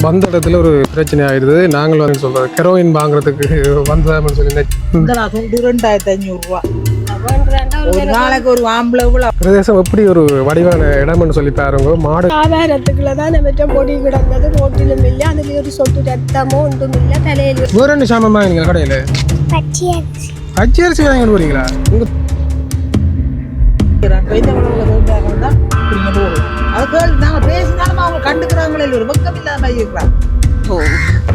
வந்த இடத்துல ஒரு பிரச்சனை ஆயிடுது. நாங்கள் வந்து சொல்றோம் ஹெரோயின் வாங்குறதுக்கு வந்ததான்னு சொல்லி 2500 ரூபா ஒரு நாளைக்கு ஒரு ஆம்பளை பிரதேசம் எப்படி ஒரு வடிவான இடம்னு சொல்லி பாருங்க. மாடு ஆதாரத்துக்குள்ளதான் நம்ம பொடி கிடந்தது ரோட்டிலும் இல்லை. அதுல ஒரு சொட்டு ரத்தமோ ஒன்றும் இல்லை. தலையில வேற என்ன சாமான் வாங்கினீங்க கடையில? பச்சை அரிசி வாங்கிட்டு போறீங்களா?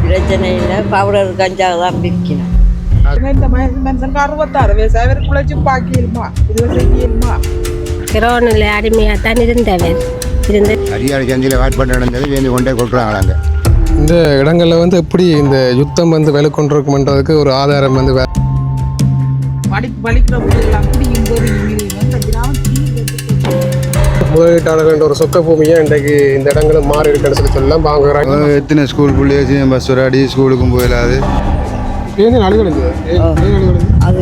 பிரச்சனை இல்லை. பவுடர் கஞ்சா தான் விற்கணும். கிரோனில் அடிமையாக தான் இருந்தவர் அரியாடு சந்தியில் வாட்பாட்டு நடந்தது வேண்டி கொண்டே கொடுக்குறாங்களாங்க. இந்த இடங்கள்ல வந்து எப்படி இந்த யுத்தம் வந்து விலை கொண்டிருக்கும்ன்றதுக்கு ஒரு ஆதாரம் வந்து முதலீட்டாளர்கள் ஒரு சொக்க பூமியா இன்றைக்கு இந்த இடங்களும் மாறி இருக்குன்னு சொல்லி சொல்லலாம். வாங்குறாங்க. எத்தனை ஸ்கூல் பிள்ளைய பஸ் வராடி ஸ்கூலுக்கும் போயிடாது. அது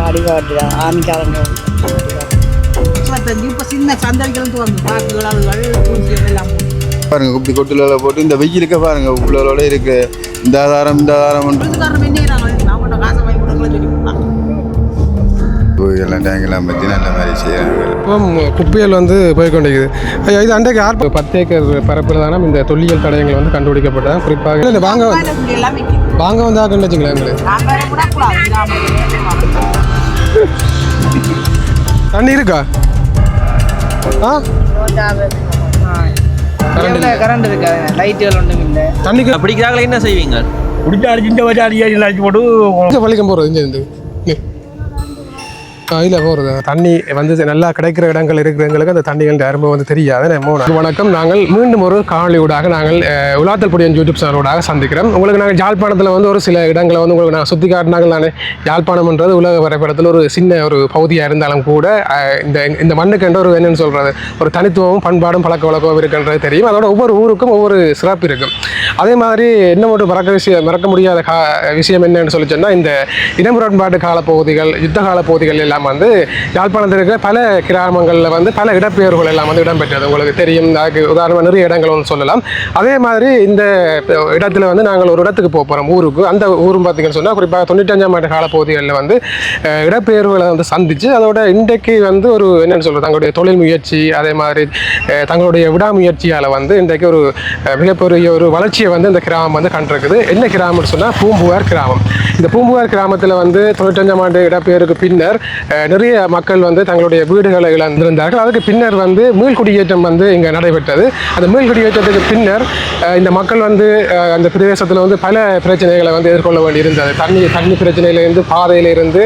அடிவாட்டு ஆமிக்காரங்க சின்ன சந்தடிகளும் பாருங்க குப்பி கொட்டுல போட்டு இந்த வெயிலுக்க பாருங்க உள்ளோட இருக்கு. இந்த ஆதாரம் எல்லாம் டேங்கெல்லாம் பற்றி நல்ல மாதிரி செய்யறாங்க. குப்பைகள் வந்து போய்கொண்டிருக்குது. இது அன்றைக்கு 10 ஏக்கர் பரப்பில் தானே இந்த தொல்லியல் தடயங்கள் வந்து கண்டுபிடிக்கப்பட்டது. குறிப்பாக இல்லை வாங்க வந்தா கண்டுச்சுங்களா எங்களுக்கு தண்ணி இருக்கா? கரண்ட் இருக்கா? லைட்டுகள் ஒன்றும் இல்லை. தண்ணிக்கு பிடிக்கிறாங்களே என்ன செய்வீங்க? குடிச்சா அடிச்சு வச்சு அடிச்சு போட்டு பள்ளிக்கம் போகிறது இருந்து இல்லை போகிறது. தண்ணி வந்து நல்லா கிடைக்கிற இடங்கள் இருக்கிறவங்களுக்கு அந்த தண்ணிகள் அருமை வந்து தெரியாது. வணக்கம். நாங்கள் மீண்டும் ஒரு காணொலியூடாக நாங்கள் உலாத்தல் பொடியன் யூடியூப் சேனலோடாக சந்திக்கிறோம். உங்களுக்கு நாங்கள் யாழ்ப்பாணத்தில் வந்து ஒரு சில இடங்களை வந்து உங்களுக்கு நான் சுற்றி காட்டினாங்க. நான் யாழ்ப்பாணம்ன்றது உலக வரைபடத்தில் ஒரு சின்ன ஒரு பகுதியாக இருந்தாலும் கூட இந்த மண்ணுக்கு என்ற ஒரு என்னென்னு சொல்கிறது ஒரு தனித்துவமும் பண்பாடும் பழக்க வழக்கமும் இருக்குன்றது தெரியும். அதோட ஒவ்வொரு ஊருக்கும் ஒவ்வொரு சிறப்பு இருக்கும். அதே மாதிரி இன்னும் ஒரு மறக்க முடியாத விஷயம் என்னன்னு சொல்லி சொன்னால் இந்த இனமுரண்பாட்டு காலப்பகுதிகள் யுத்த கால பகுதிகள் எல்லாம் வந்து யாழ்ப்பாணத்தில் இருக்கிற பல கிராமங்களில் வந்து பல இடப்பெயர்கள் எல்லாம் வந்து இடம்பெற்றது. உங்களுக்கு தெரியும். அதுக்கு உதாரணமாக நிறைய இடங்கள் சொல்லலாம். அதே மாதிரி இந்த இடத்துல வந்து நாங்கள் ஒரு இடத்துக்கு போகிறோம் ஊருக்கு. அந்த ஊரும் பார்த்தீங்கன்னு சொன்னால் குறிப்பாக 95ஆம் ஆண்டு காலப்பகுதிகளில் வந்து இடப்பெயர்வுகளை வந்து சந்தித்து அதோட இன்றைக்கு வந்து ஒரு என்னென்னு சொல்கிறது தங்களுடைய தொழில் முயற்சி அதே மாதிரி தங்களுடைய விடாமுயற்சியால் வந்து இன்றைக்கு ஒரு மிகப்பெரிய ஒரு வளர்ச்சியை வந்து இந்த கிராமம் வந்து கண்டிருக்குது. என்ன கிராமம்னு சொன்னால் பூம்புகார் கிராமம். இந்த பூம்புகார் கிராமத்தில் வந்து 95ஆம் ஆண்டு இடப்பெயருக்கு பின்னர் நிறைய மக்கள் வந்து தங்களுடைய வீடுகளை இழந்திருந்தார்கள். அதுக்கு பின்னர் வந்து மீள்குடியேற்றம் வந்து இங்கே நடைபெற்றது. அந்த மீள்குடியேற்றத்துக்கு பின்னர் இந்த மக்கள் வந்து அந்த பிரதேசத்தில் வந்து பல பிரச்சனைகளை வந்து எதிர்கொள்ள வேண்டி இருந்தது. தண்ணி பிரச்சனையிலேருந்து பாதையிலிருந்து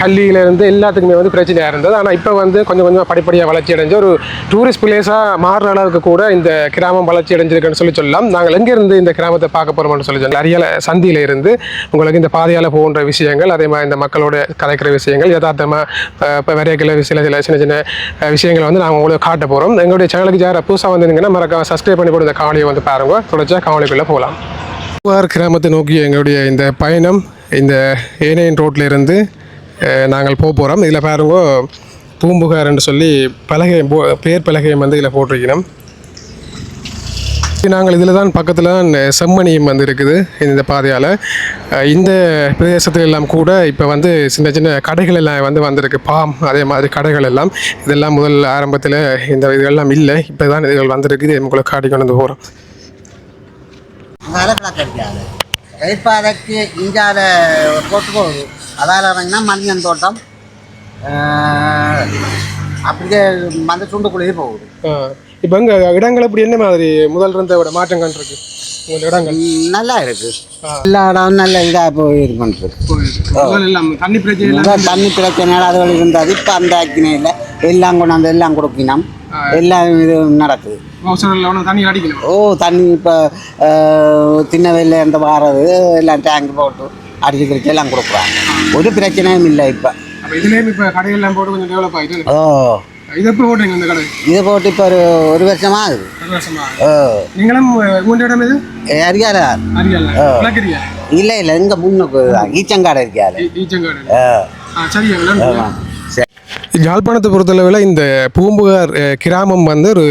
கல்வியிலேருந்து எல்லாத்துக்குமே வந்து பிரச்சனையாக இருந்தது. ஆனால் இப்போ வந்து கொஞ்சம் கொஞ்சமாக படிப்படியாக வளர்ச்சி அடைஞ்சு ஒரு டூரிஸ்ட் பிளேஸாக மாறுற அளவுக்கு கூட இந்த கிராமம் வளர்ச்சி அடைஞ்சிருக்குன்னு சொல்லலாம். நாங்கள் எங்கேருந்து இந்த கிராமத்தை பார்க்க போகிறோம்னு சொல்லி சொன்னால் அரியால சந்தியில் இருந்து உங்களுக்கு இந்த பாதையால் போகின்ற விஷயங்கள் அதே மாதிரி இந்த மக்களோட கதைக்கிற விஷயங்கள் யதார்த்தமாக இப்போ வரையக்கில் சில சின்ன விஷயங்களை வந்து நாங்கள் உங்களுக்கு காட்ட போகிறோம். எங்களுடைய சேனலுக்கு யார் புதுசாக வந்தீங்கன்னா மறக்காம சப்ஸ்கிரைப் பண்ணி போட்டு இந்த காணொலியை வந்து பாருங்க. தொடர்ச்சியாக காணொலிக்குள்ளே போகலாம். பூம்புகார் கிராமத்தை நோக்கி எங்களுடைய இந்த பயணம் இந்த ஏனையன் ரோட்டில் இருந்து நாங்கள் போகிறோம். இதில் பாருங்க பூம்புகார் என்று சொல்லி பேர் பலகையம் வந்து இதில் போட்டிருக்கணும். நாங்கள் இதில் தான் பக்கத்தில் தான் செம்மணியும் வந்து இருக்குது. இந்த பாதையால் இந்த பிரதேசத்தில் எல்லாம் கூட இப்போ வந்து சின்ன சின்ன கடைகள் எல்லாம் வந்து வந்திருக்கு. அதே மாதிரி கடைகள் எல்லாம் இதெல்லாம் முதல் ஆரம்பத்தில் இந்த இதெல்லாம் இல்லை. இப்போ தான் இதுகள் வந்திருக்கு. இது உங்களுக்கு காட்டி கொண்டு வந்து போகிறோம். எதிர்பார்க்கு இங்காத போட்டு போகுது. அதால் இறங்கினா மணியன் தோட்டம் அப்படியே மந்த சுண்டுக்குள்ளேயே போகுது. இப்போ இங்கே இடங்கள் இப்படி என்ன மாதிரி முதல் இருந்த விட மாற்றம் கண்டிருக்கு? உங்கள் இடங்கள் நல்லா இருக்கு. எல்லா இடம் நல்ல இதாக போயிருக்குன்றது. தண்ணி பிரச்சனை அது இருந்தது. இப்போ அந்த ஆக்கினையில் எல்லாம் கொண்டாந்து எல்லாம் கொடுக்கணும். எல்லாம் இது நடக்குது. தண்ணி அடிக்கணும். தண்ணி இப்போ சின்ன வெயில் இந்த வாரது எல்லாம் டேங்க் போட்டு அடிச்சு கிடிச்சு எல்லாம் கொடுக்குறாங்க. ஒரு பிரச்சனையும் இல்லை. இப்போ இதுலேயும் இப்போ கடையெல்லாம் போட்டு கொஞ்சம் டெவலப் ஆகிட்டு. இதை போட்டு இப்போ ஒரு வருஷமா ஆகுது. நீங்களும் இடம் இது அரியால இல்லை இங்கே முன்னுக்கு ஈச்சங்காடு இருக்காது. யாழ்ப்பாணத்தை பொறுத்தளவில் இந்த பூம்புகார் கிராமம் வந்து ஒரு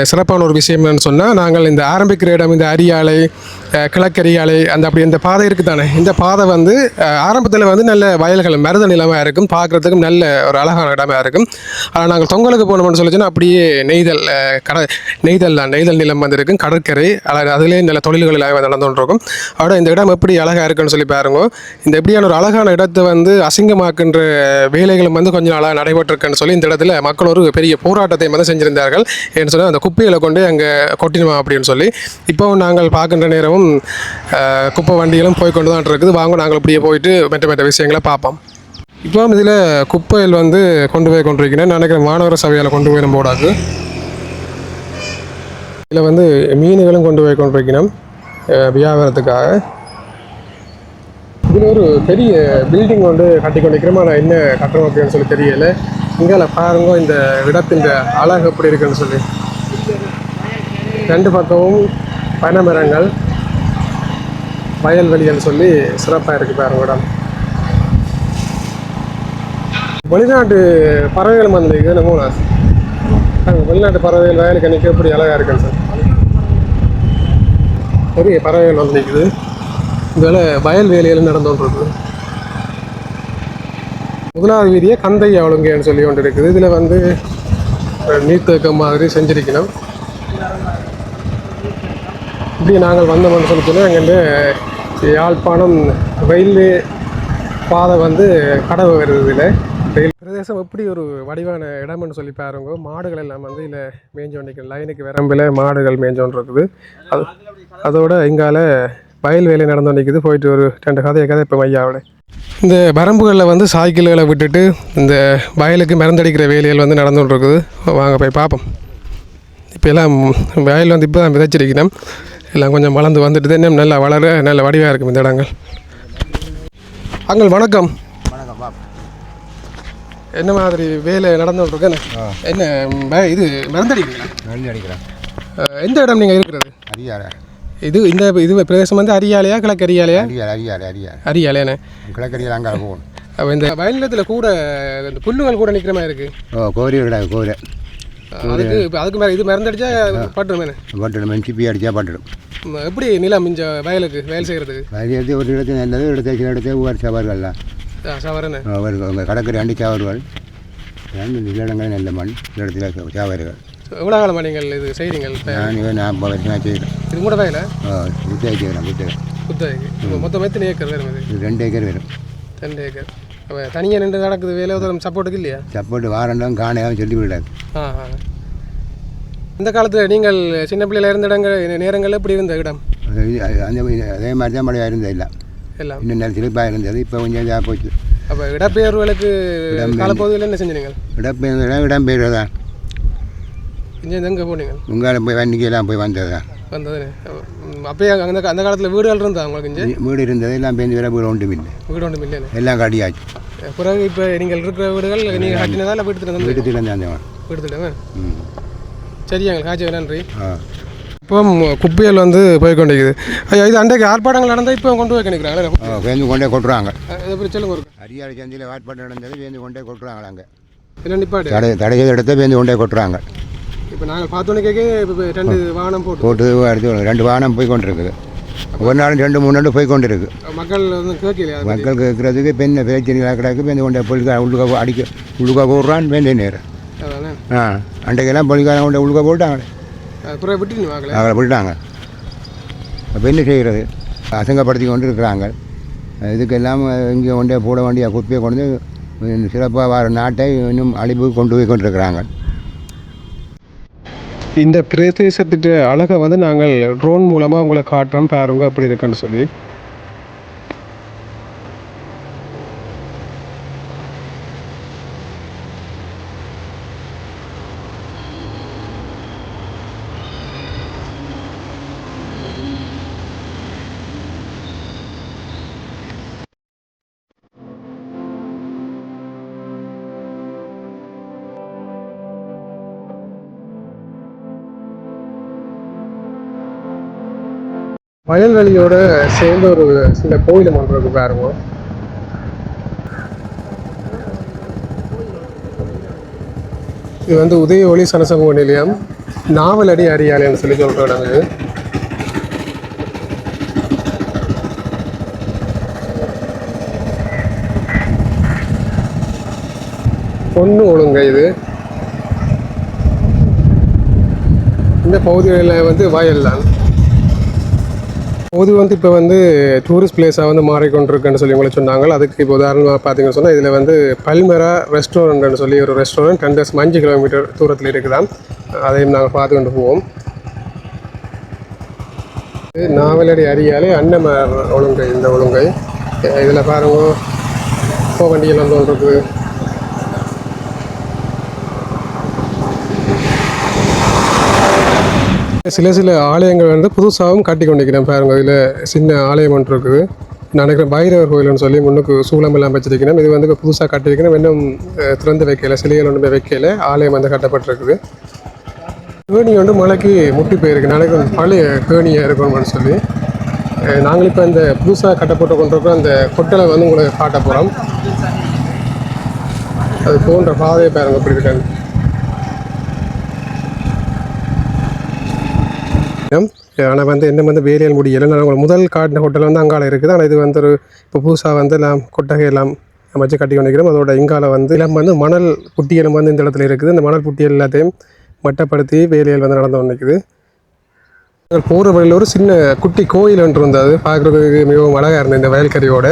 சிறப்பான ஒரு விஷயம் என்னன்னு சொன்னால், நாங்கள் இந்த ஆரம்பிக்கிற இடம் இந்த அரியாலை கிழக்கரியாலை அப்படி இந்த பாதை இருக்குது தானே, இந்த பாதை வந்து ஆரம்பத்தில் வந்து நல்ல வயல்கள் மருத நிலமாக இருக்கும், பார்க்குறதுக்கும் நல்ல ஒரு அழகான இடமாக இருக்கும். ஆனால் நாங்கள் தொங்கலுக்கு போனோம்னு சொல்லிச்சுன்னா அப்படியே நெய்தல் நெய்தல் நிலம் வந்து இருக்கும், கடற்கரை அதிலே நல்ல தொழில்கள் எல்லாம் நடந்துகிட்டு இருக்கும். அதோட இந்த இடம் எப்படி அழகாக இருக்குன்னு சொல்லி பாருங்க. இந்த எப்படியான ஒரு அழகான இடத்தை வந்து அசிங்கமாக்குன்ற வேலைகளும் வந்து கொஞ்சம் நாளாக நடைபெற்றிருக்குன்னு சொல்லி இந்த இடத்துல மக்கள் ஒரு பெரிய போராட்டத்தை வந்து செஞ்சிருந்தார்கள். ஏன்னு சொன்னால் அந்த குப்பைகளை கொண்டு அங்கே கொட்டினுமா அப்படின்னு சொல்லி. இப்போ நாங்கள் பார்க்கின்ற நேரமும் குப்பை வண்டிகளும் போய் கொண்டு தான் இருக்குது. வாங்க நாங்கள் இப்படியே போயிட்டு மற்ற விஷயங்களை பார்ப்போம். இப்போ இதில் குப்பைகள் வந்து கொண்டு போய் கொண்டிருக்கிறேன். நினைக்கிறேன் மாநகர சபையால் கொண்டு போய் போடாது. இதில் வந்து மீன்களும் கொண்டு போய் கொண்டிருக்கணும் வியாபாரத்துக்காக. இதில் ஒரு பெரிய பில்டிங் வந்து கட்டி கொண்டிருக்கிறோம். ஆனால் என்ன கட்டணும் அப்படின்னு சொல்லி தெரியலை. இங்கே பாருங்க இந்த இடத்தின் அழகு எப்படி இருக்குன்னு சொல்லி. ரெண்டு பக்கமும் பனைமரங்கள், வயல்வெளின்னு சொல்லி சிறப்பாக இருக்குது பாருங்க இடம். வெளிநாட்டு பறவைகள் வந்து நம்ம வெளிநாட்டு பறவைகள் வயலுக்கு நிற்க எப்படி அழகாக இருக்குன்னு சார். பெரிய பறவைகள் வந்து நிற்குது. இதில் வயல்வேலியில் நடந்து கொண்டிருக்குது. முதலாவது வீதியை கந்தை அவளுங்கன்னு சொல்லி கொண்டு இருக்குது. இதில் வந்து நீர்த்தேக்கம் மாதிரி செஞ்சிருக்கணும். இப்படி நாங்கள் வந்தோம்னு சொல்லி சொன்னால் எங்கேருந்து யாழ்ப்பாணம் ரயில்வே பாதை வந்து கடவு வருது. இதில் ரயில் பிரதேசம் எப்படி ஒரு வடிவான இடம்னு சொல்லி பாருங்க. மாடுகள் எல்லாம் வந்து இதில் மேய்ஞ்சோண்டிருக்கு. லைனுக்கு விரம்பில் மாடுகள் மேய்ஞ்சோன்றிருக்குது. அதோட இங்கால வயல்வேலை நடந்து நிற்குது. போயிட்டு ஒரு 2 கதை இப்போ மையாவில் இந்த வரம்புகளில் வந்து சாய்க்கிள்களை விட்டுட்டு இந்த வயலுக்கு மருந்தடிக்கிற வேலைகள் வந்து நடந்துகிட்ருக்குது. வாங்க போய் பார்ப்போம். இப்போ எல்லாம் வயல் வந்து இப்போ தான் விதைச்சிருக்கணும். எல்லாம் கொஞ்சம் வளர்ந்து வந்துட்டு இன்னும் நல்லா வளர நல்ல வடிவாக இருக்கும் இந்த இடங்கள். அங்கள் வணக்கம். என்ன மாதிரி வேலை நடந்துகிட்ருக்கேன்னு என்ன இது மருந்தடிக்கிறேன். எந்த இடம் நீங்கள் இருக்கிறது? இது இது பிரதேசம் வந்து அரியாலையா கிழக்கரியாலையா? அரியாலையானே கிழக்கரியால் அங்கே போகணும். அப்போ இந்த வயல் கூட இந்த புல்லுகள் கூட நிற்கிற மாதிரி இருக்குது. கோரி கிடையாது. கோரி அதுக்கு மேலே இது மருந்தடிச்சா பட்டுடும். சிப்பி அடித்தா பட்டுடும். எப்படி நிலம் மிஞ்ச வயலுக்கு வயல் செய்கிறதுக்கு? வயல் ஒரு இடத்துல நல்லது, இடத்தை ஒவ்வொரு சவர்கள்லாம் சவரன்னு கடற்கரை 2 சவர்கள், 2 நிலடங்கள் நல்ல மண் இடத்துல சவர்கள். எவ்வளோ காலமாக நீங்கள் இது செய்கிறீங்க? நான் 50 வருஷமாக செய்கிறேன். இது கூட வயல குத்தகை செய்கிறேன். குத்தகைக்கு மொத்தம் எத்தனை ஏக்கர் வரும்? இது 2 ஏக்கர் வரும். 2 ஏக்கர். அப்போ தனியாக நின்று நடக்குது வேலை உதவும் சப்போர்ட்டுக்கு இல்லையா? சப்போர்ட்டு வாரண்டும் காணையாகவும் சொல்லி விடாது. இந்த காலத்தில் நீங்கள் சின்ன பிள்ளையில் இருந்த இடங்கள் நேரங்கள் எப்படி இருந்த இடம்? அதே மாதிரி தான் மழையாக இருந்தது எல்லாம். இன்னும் நல்ல சிறப்பாக இருந்தது. இப்போ கொஞ்சம் இதாக போச்சு. அப்போ இடப்பெயர்வுகளுக்கு காலப்பகுதியில் என்ன செஞ்சீங்க? இடம்பெயர்வு தான். இங்கே எங்கே போனீங்க? உங்களால் போய் வண்டிக்கெல்லாம் போய் வந்தது தான். வந்தது அப்பயே அந்த காலத்தில் வீடுகள் இருந்தா உங்களுக்கு? இங்கே வீடு இருந்தது. எல்லாம் பேருந்து வேலை வீடு ஒன்றும் இல்லை. வீடு ஒன்றும் இல்லை. எல்லாம் கடியாச்சு. பிறகு இப்போ நீங்கள் இருக்கிற வீடுகள் நீங்கள் கட்டினதா இல்லை வீட்டு திட்டம்? வீட்டு திட்டம் தான். வீட்டு திட்டம். சரியாங்க, காய்ச்சி நன்றி. இப்போ குப்பைகள் வந்து போய் கொண்டிருக்குது. ஐயா, இது அன்றைக்கு ஆர்ப்பாட்டங்கள் நடந்தால் இப்போ கொண்டு போய் நினைக்கிறாங்களே? வேந்து கொண்டே கொட்டுறாங்க. எப்படி சொல்லுங்க. ஒரு அரியாலை சந்தையில் ஆர்ப்பாட்டம் நடந்தது. வேந்து கொண்டே கொட்டுறாங்களா? அங்கே என்ன நிப்பாடு தடை செய்த இடத்த வேந்து கொண்டே கொட்டுறாங்க. இப்போ நாங்கள் பார்த்தோன்னே கேட்க 2 வாகனம் போட்டு அடுத்து 2 வாகனம் போய் கொண்டிருக்குது. ஒரு நாள் 2-3 நாள் போய் கொண்டு இருக்கு. மக்கள் வந்து கேட்கலையா? மக்கள் கேட்கறதுக்கு பெண்ணை பிரச்சனைகளாக கிடக்கு. பேருந்து கொண்ட பொலிக்கார உள்ளுக்க அடிக்க உள்ளுக்க போடுறான்னு வேண்டிய நேரம். அன்றைக்கெல்லாம் பொலிக்காரன் கொண்ட உள்ளுக்க போட்டாங்க. அப்புறம் விட்டு அவங்கள விட்டுட்டாங்க. அப்போ என்ன செய்கிறது? அசங்கப்படுத்தி கொண்டு இருக்கிறாங்க. இதுக்கெல்லாம் இங்கே கொண்டே போட வேண்டிய குப்பையை கொண்டு சிறப்பாக வர நாட்டை இன்னும் அழிவு கொண்டு போய் கொண்டிருக்கிறாங்க. இந்த பிரதேசத்திட்ட அழகை வந்து நாங்கள் ட்ரோன் மூலமாக உங்களை காட்டுறோம் பாருங்க அப்படி இருக்குன்னு சொல்லி. வயல்வெளியோட சேர்ந்த ஒரு சின்ன கோயில் ஒன்று இருக்கு பாருங்க. இது வந்து உதய ஒளி சனசமூக நிலையம் நாவலடி அரியாலைன்னு சொல்லி சொல்கிறோம் நாங்கள். பொண்ணு ஒழுங்க இது. இந்த பகுதிகளில் வந்து வயல் தான். பொது வந்து இப்போ வந்து டூரிஸ்ட் பிளேஸாக வந்து மாறிக்கொண்டிருக்குன்னு சொல்லி உங்களை சொன்னாங்க. அதுக்கு இப்போ உதாரணமாக பார்த்தீங்கன்னு சொன்னால் இதில் வந்து பல்மெரா ரெஸ்டாரண்ட்னு சொல்லி ஒரு ரெஸ்டாரண்ட் 5 கிலோமீட்டர் தூரத்தில் இருக்குதான். அதையும் நாங்கள் பார்த்துக்கொண்டு போவோம். நாவலடி அரியாலை அன்னமர் ஒழுங்கை. இந்த ஒழுங்கை இதில் பாருங்க வண்டிகள் வந்து ஒன்று இருக்குது. சில ஆலயங்கள் வந்து புதுசாகவும் கட்டி கொண்டிருக்கிறேன் பாருங்க. இதில் சின்ன ஆலயம் ஒன்று இருக்குது. நான் நினைக்கிறேன் பைரவர் கோயில்னு சொல்லி முன்னுக்கு சூளம் எல்லாம் வச்சிருக்கிறேன். இது வந்து புதுசாக கட்டியிருக்கிறேன். இன்னும் திறந்து வைக்கல, சிலைகள் ஒன்றுமே வைக்கல. ஆலயம் வந்து கட்டப்பட்டிருக்குது. கேணி வந்து மலைக்கு முட்டி போயிருக்கு. நினைக்கிறேன் பழைய கேணியாக இருக்கணும்னு சொல்லி நாங்கள் இப்போ இந்த புதுசாக கட்டப்பட்டு கொண்டிருக்கிற அந்த கொட்டலை வந்து உங்களுக்கு காட்ட போகிறோம். அது போன்ற பாதையை பாருங்க எப்படி இருக்காங்க. ஆனால் வந்து என்ன வந்து வேலையில் முடியலை. நான் உங்களுக்கு முதல் காட்டின ஹோட்டல் வந்து அங்கால இருக்குது. ஆனால் இது வந்து ஒரு இப்போ புதுசாக வந்து எல்லாம் கொட்டகை எல்லாம் வச்சு கட்டி கொண்டிருக்கிறோம். அதோட இங்கால வந்து எல்லாம் வந்து மணல் புட்டியலும் வந்து இந்த இடத்துல இருக்குது. இந்த மணல் புட்டியல் எல்லாத்தையும் மட்டப்படுத்தி வேலையில் வந்து நடந்து கொண்டிருக்குது. போகிற வழியில் ஒரு சின்ன குட்டி கோயில் ஒன்று இருந்தது. பார்க்குறதுக்கு மிகவும் அழகாக இருந்தது. இந்த வயல்கரையோட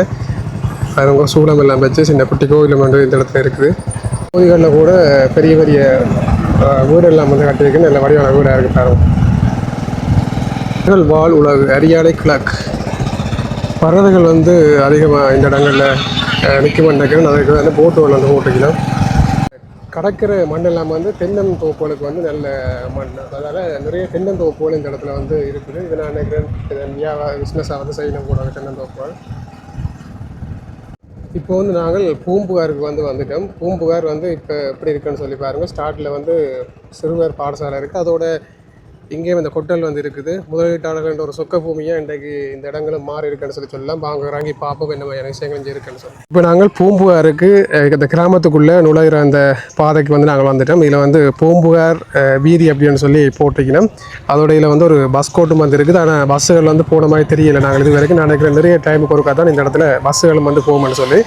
அவங்க சூளம் எல்லாம் வச்சு சின்ன குட்டி கோயிலும் வந்து இந்த இடத்துல இருக்குது. கோயில்களில் கூட பெரிய பெரிய வீடெல்லாம் வந்து கட்டியிருக்கு. நல்ல வடிவான வீடாக இருக்குது பாருங்கள். வாழ் உலகு அரியாலை கிழக்கு. பறவைகள் வந்து அதிகமாக இந்த இடங்களில் நிற்கும் நினைக்கிறேன். அதுக்கு வந்து போட்டுகள் வந்து போட்டுக்கலாம். கடற்கிற மண் இல்லாமல் வந்து தென்னந்தோப்புகளுக்கு வந்து நல்ல மண். அதனால் நிறைய தென்னந்தோப்புகள் இந்த இடத்துல வந்து இருக்குது. இது நான் நினைக்கிறேன் பிஸ்னஸாக வந்து செய்யணும் கூட தென்னந்தோப்புகள். இப்போ வந்து நாங்கள் பூம்புகாருக்கு வந்துட்டோம். பூம்புகார் வந்து இப்போ எப்படி இருக்குன்னு சொல்லி பாருங்கள். ஸ்டார்ட்டில் வந்து சிறுவர் பாடசாலை இருக்குது. அதோட இங்கேயும் இந்த கொட்டல் வந்து இருக்குது. முதலீட்டாளர்கள் ஒரு சொக்க பூமியாக இன்றைக்கு இந்த இடங்களும் மாறி இருக்குன்னு சொல்லலாம். வாங்க இறங்கி பார்ப்போம் என்ன மாதிரியான விஷயங்கள் இங்கே இருக்குன்னு சொல்லி. இப்போ நாங்கள் பூம்புகாருக்கு இந்த கிராமத்துக்குள்ளே நுழைகிற அந்த பாதைக்கு வந்து நாங்கள் வந்துட்டோம். இதில் வந்து பூம்புகார் வீதி அப்படின்னு சொல்லி போட்டிக்கணும். அதோட இதில் வந்து ஒரு பஸ் கோட்டும் வந்து இருக்குது. ஆனால் பஸ்ஸுகள் வந்து போன மாதிரி தெரியலை. நாங்கள் இது வரைக்கும் நினைக்கிறேன் நிறைய டைமுக்கு ஒருக்கா தான் இந்த இடத்துல பஸ்ஸுகளும் வந்து போகும்னு சொல்லி.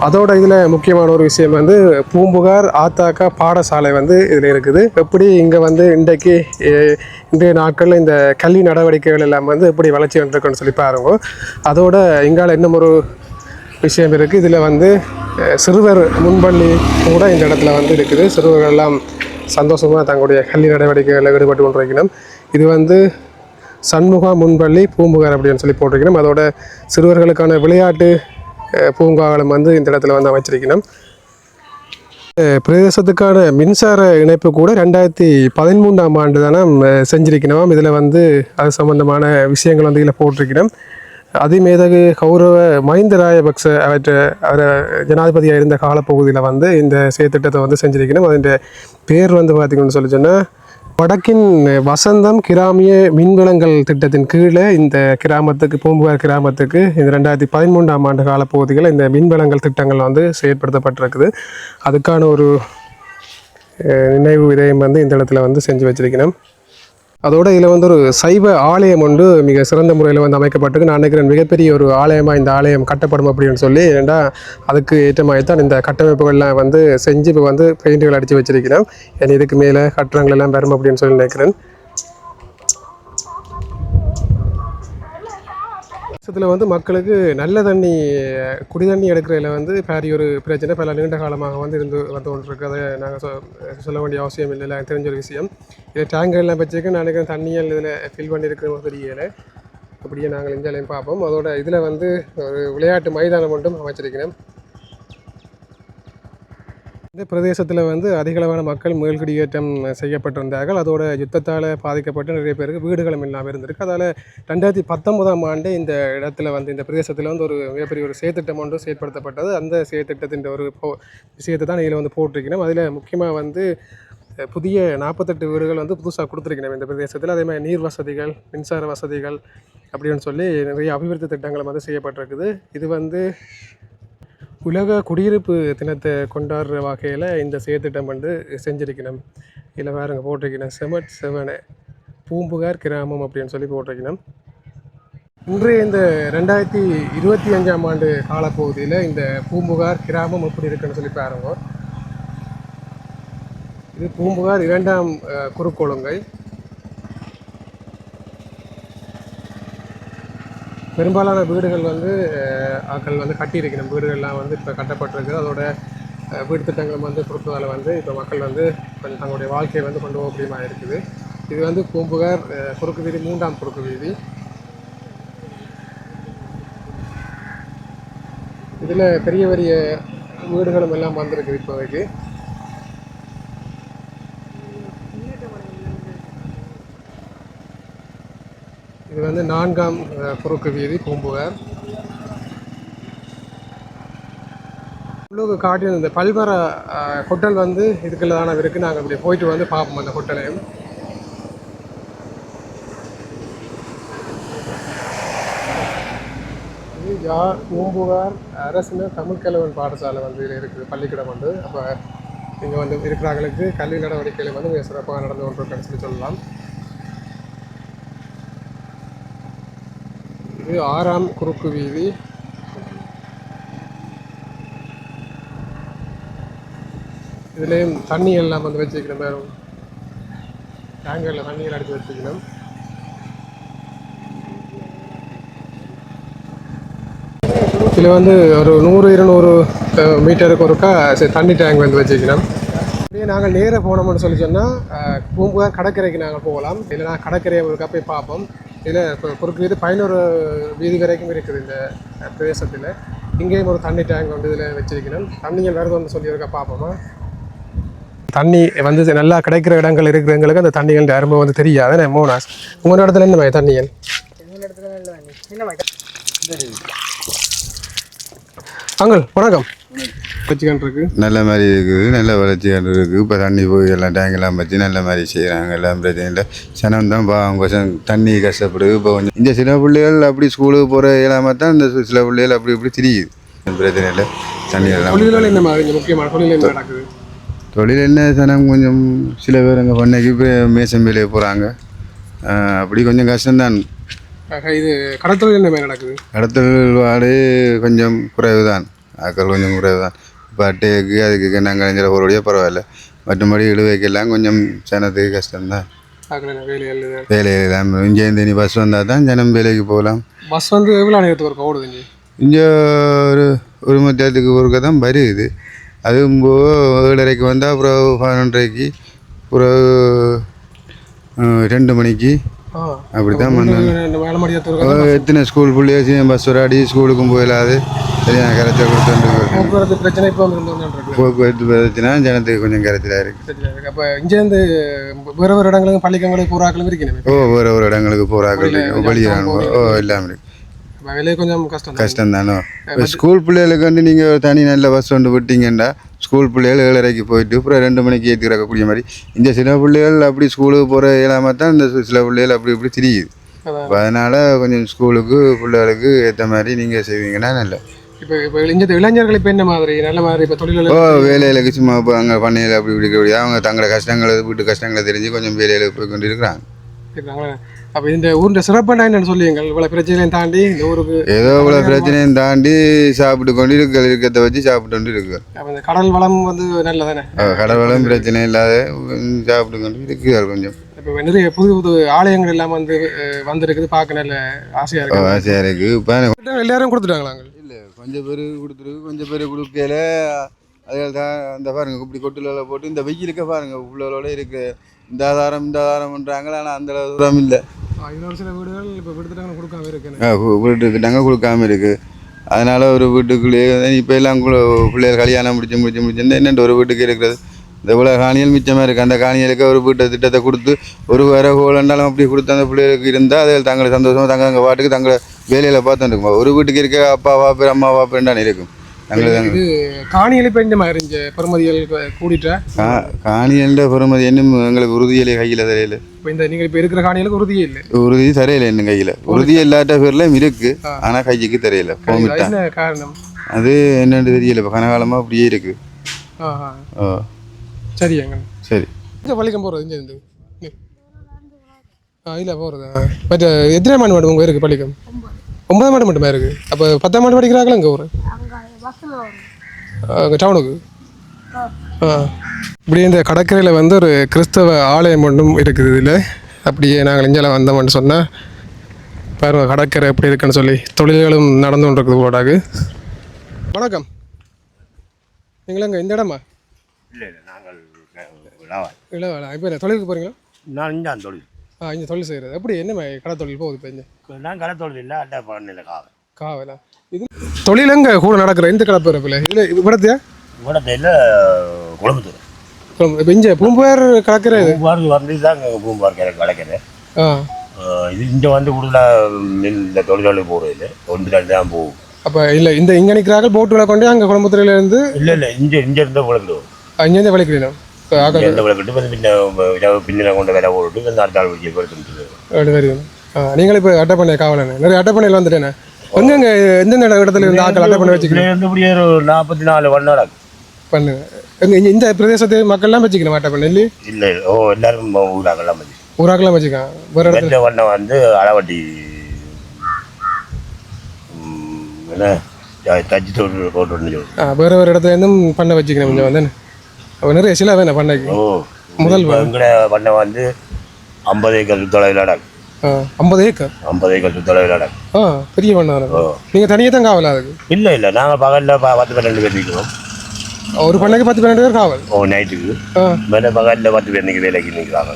அதோட இதில் முக்கியமான ஒரு விஷயம் வந்து பூம்புகார் ஆத்தாக்கா பாடசாலை வந்து இதில் இருக்குது. எப்படி இங்கே வந்து இன்றைய நாட்களில் இந்த கல்வி நடவடிக்கைகள் எல்லாம் வந்து எப்படி வளர்ச்சி வந்துருக்குன்னு சொல்லி பாருங்க. அதோட இங்கால இன்னும் ஒரு விஷயம் இருக்குது. இதில் வந்து சிறுவர் முன்பள்ளி கூட இந்த இடத்துல வந்து இருக்குது. சிறுவர்கள் எல்லாம் சந்தோஷமாக தங்களுடைய கல்வி நடவடிக்கைகளில் ஈடுபட்டு கொண்டிருக்கணும். இது வந்து சண்முகா முன்பள்ளி பூம்புகார் அப்படின்னு சொல்லி போட்டிருக்கணும். அதோட சிறுவர்களுக்கான விளையாட்டு பூங்காவலம் வந்து இந்த இடத்துல வந்து அமைச்சிருக்கணும். பிரதேசத்துக்கான மின்சார இணைப்பு கூட 2013ஆம் ஆண்டு தானே செஞ்சிருக்கணும். இதில் வந்து அது சம்பந்தமான விஷயங்கள் வந்து இதில் போட்டிருக்கணும். அதிமேதகு கௌரவ மஹிந்த ராஜபக்ச அவரை ஜனாதிபதியாக இருந்த காலப்பகுதியில் வந்து இந்த செயற்திட்டத்தை வந்து செஞ்சிருக்கணும். அதன் பேர் வந்து பார்த்திங்கன்னு சொல்லி சொன்னால் வடக்கின் வசந்தம் கிராமிய மின்வளங்கள் திட்டத்தின் கீழே இந்த கிராமத்துக்கு பூம்புகார் கிராமத்துக்கு இந்த 2013ஆம் ஆண்டு காலப்பகுதியில் இந்த மின்வளங்கள் திட்டங்கள் வந்து செயற்படுத்தப்பட்டிருக்குது. அதுக்கான ஒரு நினைவு விதயம் வந்து இந்த இடத்துல வந்து செஞ்சு வச்சிருக்கணும். அதோடு இதில் வந்து ஒரு சைவ ஆலயம் ஒன்று மிக சிறந்த முறையில் வந்து அமைக்கப்பட்டிருக்கு. நான் நினைக்கிறேன் மிகப்பெரிய ஒரு ஆலயமாக இந்த ஆலயம் கட்டப்படும் அப்படின்னு சொல்லி. ஏன்னா அதுக்கு ஏற்றமாகத்தான் இந்த கட்டமைப்புகள்லாம் வந்து செஞ்சு இப்போ வந்து பெயிண்டுகள் அடித்து வச்சிருக்கிறேன். இதுக்கு மேலே கட்டுறங்கள் எல்லாம் வரும் அப்படின்னு சொல்லி நினைக்கிறேன். இதில் வந்து மக்களுக்கு நல்ல தண்ணி குடி தண்ணி எடுக்கிறதுல வந்து பெரிய ஒரு பிரச்சனை பல நீண்ட காலமாக வந்து வந்து கொண்டிருக்கு. அதை நாங்கள் சொல்ல வேண்டிய அவசியம் இல்லை, எனக்கு தெரிஞ்ச ஒரு விஷயம். இதில் டேங்கர்லாம் வச்சுக்க நான் நினைக்கிறேன் தண்ணிகள் இதில் ஃபில் பண்ணியிருக்கிற தெரியலை. அப்படியே நாங்கள் இந்தியாலையும் பார்ப்போம். அதோட இதில் வந்து ஒரு விளையாட்டு மைதானம் மட்டும் அமைச்சிருக்கிறேன். இந்த பிரதேசத்தில் வந்து அதிகளவான மக்கள் மேல்குடியேற்றம் செய்யப்பட்டிருந்தார்கள். அதோட யுத்தத்தால் பாதிக்கப்பட்டு நிறைய பேருக்கு வீடுகளும் இல்லாமல் இருந்திருக்கு. அதால் 2019ஆம் ஆண்டு இந்த இடத்துல வந்து இந்த பிரதேசத்தில் வந்து ஒரு மிகப்பெரிய ஒரு செயற்திட்டம் ஒன்று செயற்படுத்தப்பட்டது. அந்த செயற்திட்டத்தின் ஒரு விஷயத்தை தான் இதில் வந்து போட்டிருக்கணும். அதில் முக்கியமாக வந்து புதிய 48 வீடுகள் வந்து புதுசாக கொடுத்துருக்கணும் இந்த பிரதேசத்தில். அதே மாதிரி நீர் வசதிகள், மின்சார வசதிகள் அப்படின்னு சொல்லி நிறைய அபிவிருத்தி திட்டங்களும் வந்து செய்யப்பட்டிருக்குது. இது வந்து உலக குடியிருப்பு தினத்தை கொண்டாடுற வகையில் இந்த செயற்திட்டம் வந்து செஞ்சிருக்கணும். இதில் வேறுங்க போட்டிருக்கணும் செமட் செவனை பூம்புகார் கிராமம் அப்படின்னு சொல்லி போட்டிருக்கணும். இன்றைய இந்த 2025ஆம் ஆண்டு காலப்பகுதியில் இந்த பூம்புகார் கிராமம் எப்படி இருக்குன்னு சொல்லி பாருங்க. இது பூம்புகார் 2ஆம் குறுக்கொழுங்கை. பெரும்பாலான வீடுகள் வந்து ஆக்கள் வந்து கட்டியிருக்கணும். வீடுகள்லாம் வந்து இப்போ கட்டப்பட்டிருக்கு. அதோட வீடு திட்டங்கள் வந்து கொடுத்ததால் வந்து இப்போ மக்கள் வந்து கொஞ்சம் தங்களுடைய வாழ்க்கையை வந்து கொண்டு போக முடியுமா இருக்குது. இது வந்து பூம்புகார் குறுக்கு வீதி, 3ஆம் குறுக்கு வீதி. இதில் பெரிய பெரிய வீடுகளும் எல்லாம் வந்திருக்கு இப்போதைக்கு. இது வந்து 4ஆம் குறுக்கு வீதி பூம்புகார். உள்ளூர் காட்டின இந்த பல்மர ஹோட்டல் வந்து இதுக்குள்ள தானே இருக்குது. நாங்கள் அப்படி போயிட்டு வந்து பார்ப்போம் அந்த ஹோட்டலையும். இது பூம்புகார் அரசின தமிழ் கலவன் பாடசாலை வந்து இதில் இருக்குது, பள்ளிக்கூடம் வந்து. அப்போ இங்கே வந்து இருக்கிறவங்களுக்கு கல்வி நடவடிக்கைகள் வந்து மிக சிறப்பாக நடந்து கொண்டிருக்குன்னு சொல்லி சொல்லலாம். இது 6ஆம் குறுக்கு வீதி. இதுலேயும் தண்ணி எல்லாம் வந்து வச்சுக்கணும். வேறு டேங்கரில் தண்ணியில் அடித்து வச்சுக்கணும். இதில் வந்து ஒரு 100-200 மீட்டருக்கு ஒருக்கா தண்ணி டேங்க் வந்து வச்சுக்கணும். அப்படியே நாங்கள் நேராக போனோம்னு சொல்லி சொன்னால் பூம்புகார் கடற்கரைக்கு நாங்கள் போகலாம். இல்லைனா கடற்கரையை ஒருக்கா போய் பார்ப்போம். இதில் குறுக்கு வீதி 11 வீதி வரைக்கும் இருக்குது இந்த பிரதேசத்தில். இங்கேயும் ஒரு தண்ணி டேங்க் வந்து இதில் வச்சிருக்கணும். தண்ணிகள் வருதுன்னு சொல்லி இருக்கா பார்ப்போமா. தண்ணி வந்து நல்லா கிடைக்கிற இடங்கள் இருக்கிறவங்களுக்கு அந்த தண்ணிகள் அருமை வந்து தெரியாது. மோனாஸ் உங்கள் இடத்துல என்ன மாதிரி தண்ணிகள்? அங்கள் வணக்கம். வச்சுக்கிட்டு இருக்கு நல்ல மாதிரி இருக்குது, நல்ல வளர்ச்சி இருக்குது. இப்போ தண்ணி போய் எல்லாம் டேங்கெல்லாம் வச்சு நல்ல மாதிரி செய்கிறாங்க. எல்லாம் பிரச்சனை இல்லை. சனம் தான் கொஞ்சம் தண்ணி கஷ்டப்படுது. இப்போ கொஞ்சம் இந்த சில பிள்ளைகள் அப்படி ஸ்கூலுக்கு போகிற இல்லாம தான் இந்த சில பிள்ளைகள் அப்படி இப்படி தெரியுது. பிரச்சனை இல்லை. தண்ணி எல்லாம் தொழில்கள் என்ன மாதிரி முக்கியமான தொழில் என்ன நடக்குது? தொழில் என்ன சனம் கொஞ்சம் சில பேர் அங்கே பண்ணைக்கு இப்போ மேசம் வேலையை போகிறாங்க. அப்படி கொஞ்சம் கஷ்டம்தான். இது கடத்தல் என்ன மாதிரி நடக்குது? கடத்தல் வாடு கொஞ்சம் குறைவு தான். ஆக்கள் கொஞ்சம் குறைவு தான். இப்போ அட்டைக்கு அதுக்கு நாங்கள் அஞ்சரை போகிறோடைய பரவாயில்ல. மற்றபடி இழுவைக்கெல்லாம் கொஞ்சம் ஜனத்துக்கு கஷ்டம்தான். வேலையெல்லாம் இங்கேருந்து இனி பஸ் வந்தால் தான் ஜனம் வேலைக்கு போகலாம். பஸ் வந்து எவ்வளோ நேரத்துக்கு ஒருக்கா ஓடுது? இங்கே ஒரு மத்தியத்துக்கு ஒருக்கா தான் வருது. அதுவும் 7:30க்கு வந்தால் அப்புறம் 11:30க்கு அப்புறம் 2 மணிக்கு அப்படி தான் பண்ணாங்க. எத்தனை ஸ்கூல் பிள்ளைய பஸ் வராடி ஸ்கூலுக்கும் போயிடாது. சரியான கரைச்சல் கொடுத்து போக்குவரத்து பிரச்சனை இப்போ போக்குவரத்து பிரச்சனை ஜனத்துக்கு கொஞ்சம் கரைச்சலாக இருக்குது. அப்போ இங்கேருந்து வேறு வேறு இடங்களுக்கு பள்ளிக்கங்களுக்கு போகிறாக்களும் இருக்கணும். வேறு ஒரு இடங்களுக்கு போகிறாக்கள் வழியானுவோ இல்லாமல் இருக்குது. வேலையே கொஞ்சம் கஷ்டம் தானோ. ஸ்கூல் பிள்ளைகளுக்கு வந்து நீங்கள் தனி நல்ல பஸ் ஒன்று விட்டீங்கன்னா ஸ்கூல் பிள்ளைகள் 7:30க்கு போயிட்டு அப்புறம் 2 மணிக்கு ஏற்றி கிடக்கக்கூடிய மாதிரி. இந்த சில பிள்ளைகள் அப்படி ஸ்கூலுக்கு போகிற இல்லாமல் தான் இந்த சில பிள்ளைகள் அப்படி இப்படி தெரியுது. அதனால் கொஞ்சம் ஸ்கூலுக்கு பிள்ளைகளுக்கு ஏற்ற மாதிரி நீங்கள் செய்வீங்கன்னா நல்ல. இப்போ இந்த இளைஞர்கள் இப்போ என்ன மாதிரி நல்ல மாதிரி இப்போ தொழில் வேலைகளுக்கு சும்மா இப்போ அங்கே பண்ணையில் அப்படி இப்படி அவங்க தங்களோட கஷ்டங்களை வீட்டு கஷ்டங்களை தெரிஞ்சு கொஞ்சம் வேலையில் போய் கொண்டு இருக்கிறாங்க. அப்போ இந்த ஊரில் சிறப்பாக என்னென்னு சொல்லுவீங்கள்? இவ்வளோ பிரச்சனையும் தாண்டி இந்த ஊருக்கு ஏதோ இவ்வளோ பிரச்சனையும் தாண்டி சாப்பிட்டு கொண்டு இருக்கிறத வச்சு சாப்பிட்டு கொண்டு இருக்கு. அப்போ இந்த கடல் வளம் வந்து நல்லதானே? கடல் வளம் பிரச்சனை இல்லாத சாப்பிட்டு கொண்டு இருக்குது. கொஞ்சம் இப்போ நிறைய புது புது ஆலயங்கள் எல்லாம் வந்துருக்குது. பார்க்க நல்ல ஆசையாக இருக்குது. ஆசையாக இருக்குது. இப்போ எல்லாரும் கொடுத்துட்டாங்களாங்க? இல்லை, கொஞ்சம் பேர் கொடுத்துருக்கு, கொஞ்சம் பேர் கொடுக்கல. அதில் தான் இந்த பாருங்கள் இப்படி கொட்டுல போட்டு இந்த வெயிலுக்கு பாருங்கள் உள்ளோட இருக்கு. இந்த ஆதாரம்ன்றாங்களே, ஆனால் அந்த தூரம் இல்லை. சில வீடுகள் இப்போ விடுத்துட்டாங்க கொடுக்காம இருக்கு. வீட்டுக்கிட்டாங்க கொடுக்காம இருக்குது. அதனால் ஒரு வீட்டுக்குள்ளேயே இப்போ எல்லாம் பிள்ளைகள் கல்யாணம் முடிச்சுருந்தா என்னென்ன ஒரு வீட்டுக்கு இருக்கிறது. இந்த இவ்வளோ காணிகள் மிச்சமாக இருக்குது. அந்த காணிகளுக்கு ஒரு வீட்டை திட்டத்தை கொடுத்து ஒரு வேறு கோலண்டாலும் அப்படி கொடுத்து அந்த பிள்ளைகளுக்கு இருந்தால் அதில் தங்களை சந்தோஷமாக தங்க பாட்டுக்கு தங்களை வேலையில் பார்த்துட்டு இருக்குமா. ஒரு வீட்டுக்கு இருக்க அப்பாவா பேர் அம்மாவா பேருண்டானே இருக்கும். இது காணியில் இப்போ இந்த மாதிரி பெருமதிகள் கூடிட்டா காணியல்ன்ற பெருமதி இன்னும் எங்களுக்கு உறுதியிலே கையில் தரையில். இப்போ இந்த நீங்கள் இப்போ இருக்கிற காணிகளுக்கு உறுதியே இல்லை. உறுதி தரையில் இன்னும் கையில் உறுதி இல்லாத பேர்லாம் இருக்குது. ஆனால் கைக்கு தரையில் என்ன காரணம்? அது என்னன்னு தெரியல, இப்போ கனகாலமாக அப்படியே இருக்கு. ஆ ஓ சரி எங்க சரி. இங்கே பள்ளிக்கம் போகிறது இங்கே இருந்து இல்லை போகிறது. பட் எத்தனை மாடு மட்டும் உங்கள் இருக்குது பள்ளிக்கம்? 9 மாடு மட்டுமே இருக்குது. அப்போ 10 மாடு படிக்கிறாங்களா இங்கே ஊர் அங்கே டவுனுக்கு? இப்படி இந்த கடற்கரையில் வந்து ஒரு கிறிஸ்தவ ஆலயம் ஒன்றும் இருக்குது இதில். அப்படியே நாங்கள் இங்கே வந்தோம்னு சொன்னால் பாருங்க கடற்கரை எப்படி இருக்குன்னு சொல்லி தொழில்களும் நடந்து கொண்டு இருக்குது போடாது. வணக்கம், நீங்களும் இங்கே இந்த இடமா? இல்லை நாங்கள் இல்லை வேலை இப்போ என்ன தொழிலுக்கு போகிறீங்களா? நான் இங்கே தொழில். இங்கே தொழில் செய்கிறது எப்படி என்ன கடை தொழில் போகுது இப்போ இங்கே? நான் கடை தொழில் இல்லை, அட்டை பண்ணல காவல். காவலா இது தொழிலங்க கூட நடக்கிற இந்த கடப்பிறப்பில் இதில் இവിടത്തെயா? இവിടத்தில் குழம்புத்தூர். இப்போ இங்கே பூம்புகார் கடற்கரை இது பூம்பாருக்கு வந்து தான் பூம்பார் கிடைக்கிறேன். ஆ இது இங்கே வந்து கூடுதலாக இந்த தொழிலாளி போகிறது ஒன்று ரெண்டு தான் போகும். அப்போ இல்லை இந்த இங்கே நிற்கிறார்கள் போட்டுகளை கொண்டு அங்கே குழம்புத்துறையிலேருந்து இல்லை இங்கே இருந்த விளக்கிடுவோம். இங்கேருந்து விளைக்கிறோம் எந்த விளக்கிட்டு வந்து பின்ன கொண்ட வேலை போட்டு வந்து அடுத்த ஆள் வச்சு எடுத்துட்டு அப்படி வருது. நீங்களும் இப்போ அட்டை பண்ண காவலண்ணே நிறைய அட்டை பண்ணையில் வந்துட்டேண்ணே. எங்கெங்க எந்தெந்த இடத்துல இருந்து ஆக்கள் அட்டை பண்ண வச்சுக்கலாம்? வந்து இப்படியே ஒரு 44 வண்ணாடா பண்ணுங்க. எங்கள் இந்த பிரதேசத்து மக்கள்லாம் வச்சுக்கணும் அட்டை பண்ண இல்லையே? இல்லை எல்லாரும் ஊராக்கெல்லாம் வச்சு ஊராக்கெல்லாம் வச்சுக்கலாம். வேறு இடத்துல வெள்ளை வண்ணம் வந்து அளவட்டி என்ன தச்சு போட்டு வேறு வேறு இடத்துல இருந்தும் பண்ண வச்சுக்கணும் கொஞ்சம் வந்து நிறைய சில வேணாம் பண்ணைக்கு. முதல் எங்கட பண்ணை வந்து 50 ஏக்கர் சுத்தளவிலாடா. 50 ஏக்கர் 50 ஏக்கர் சுத்தளவிலாடா. பெரிய பண்ணை. நீங்கள் தனியாக தான் காவலா அதுக்கு? இல்லை நாங்கள் பகலில் 10-12 பேர் நிற்கிறோம். ஒரு பண்ணைக்கு 10-12 பேர் காவல். நைட்டுக்கு மேலே பகலில் 10 பேர் நிற்க வேலைக்கு நிற்கிறாங்க.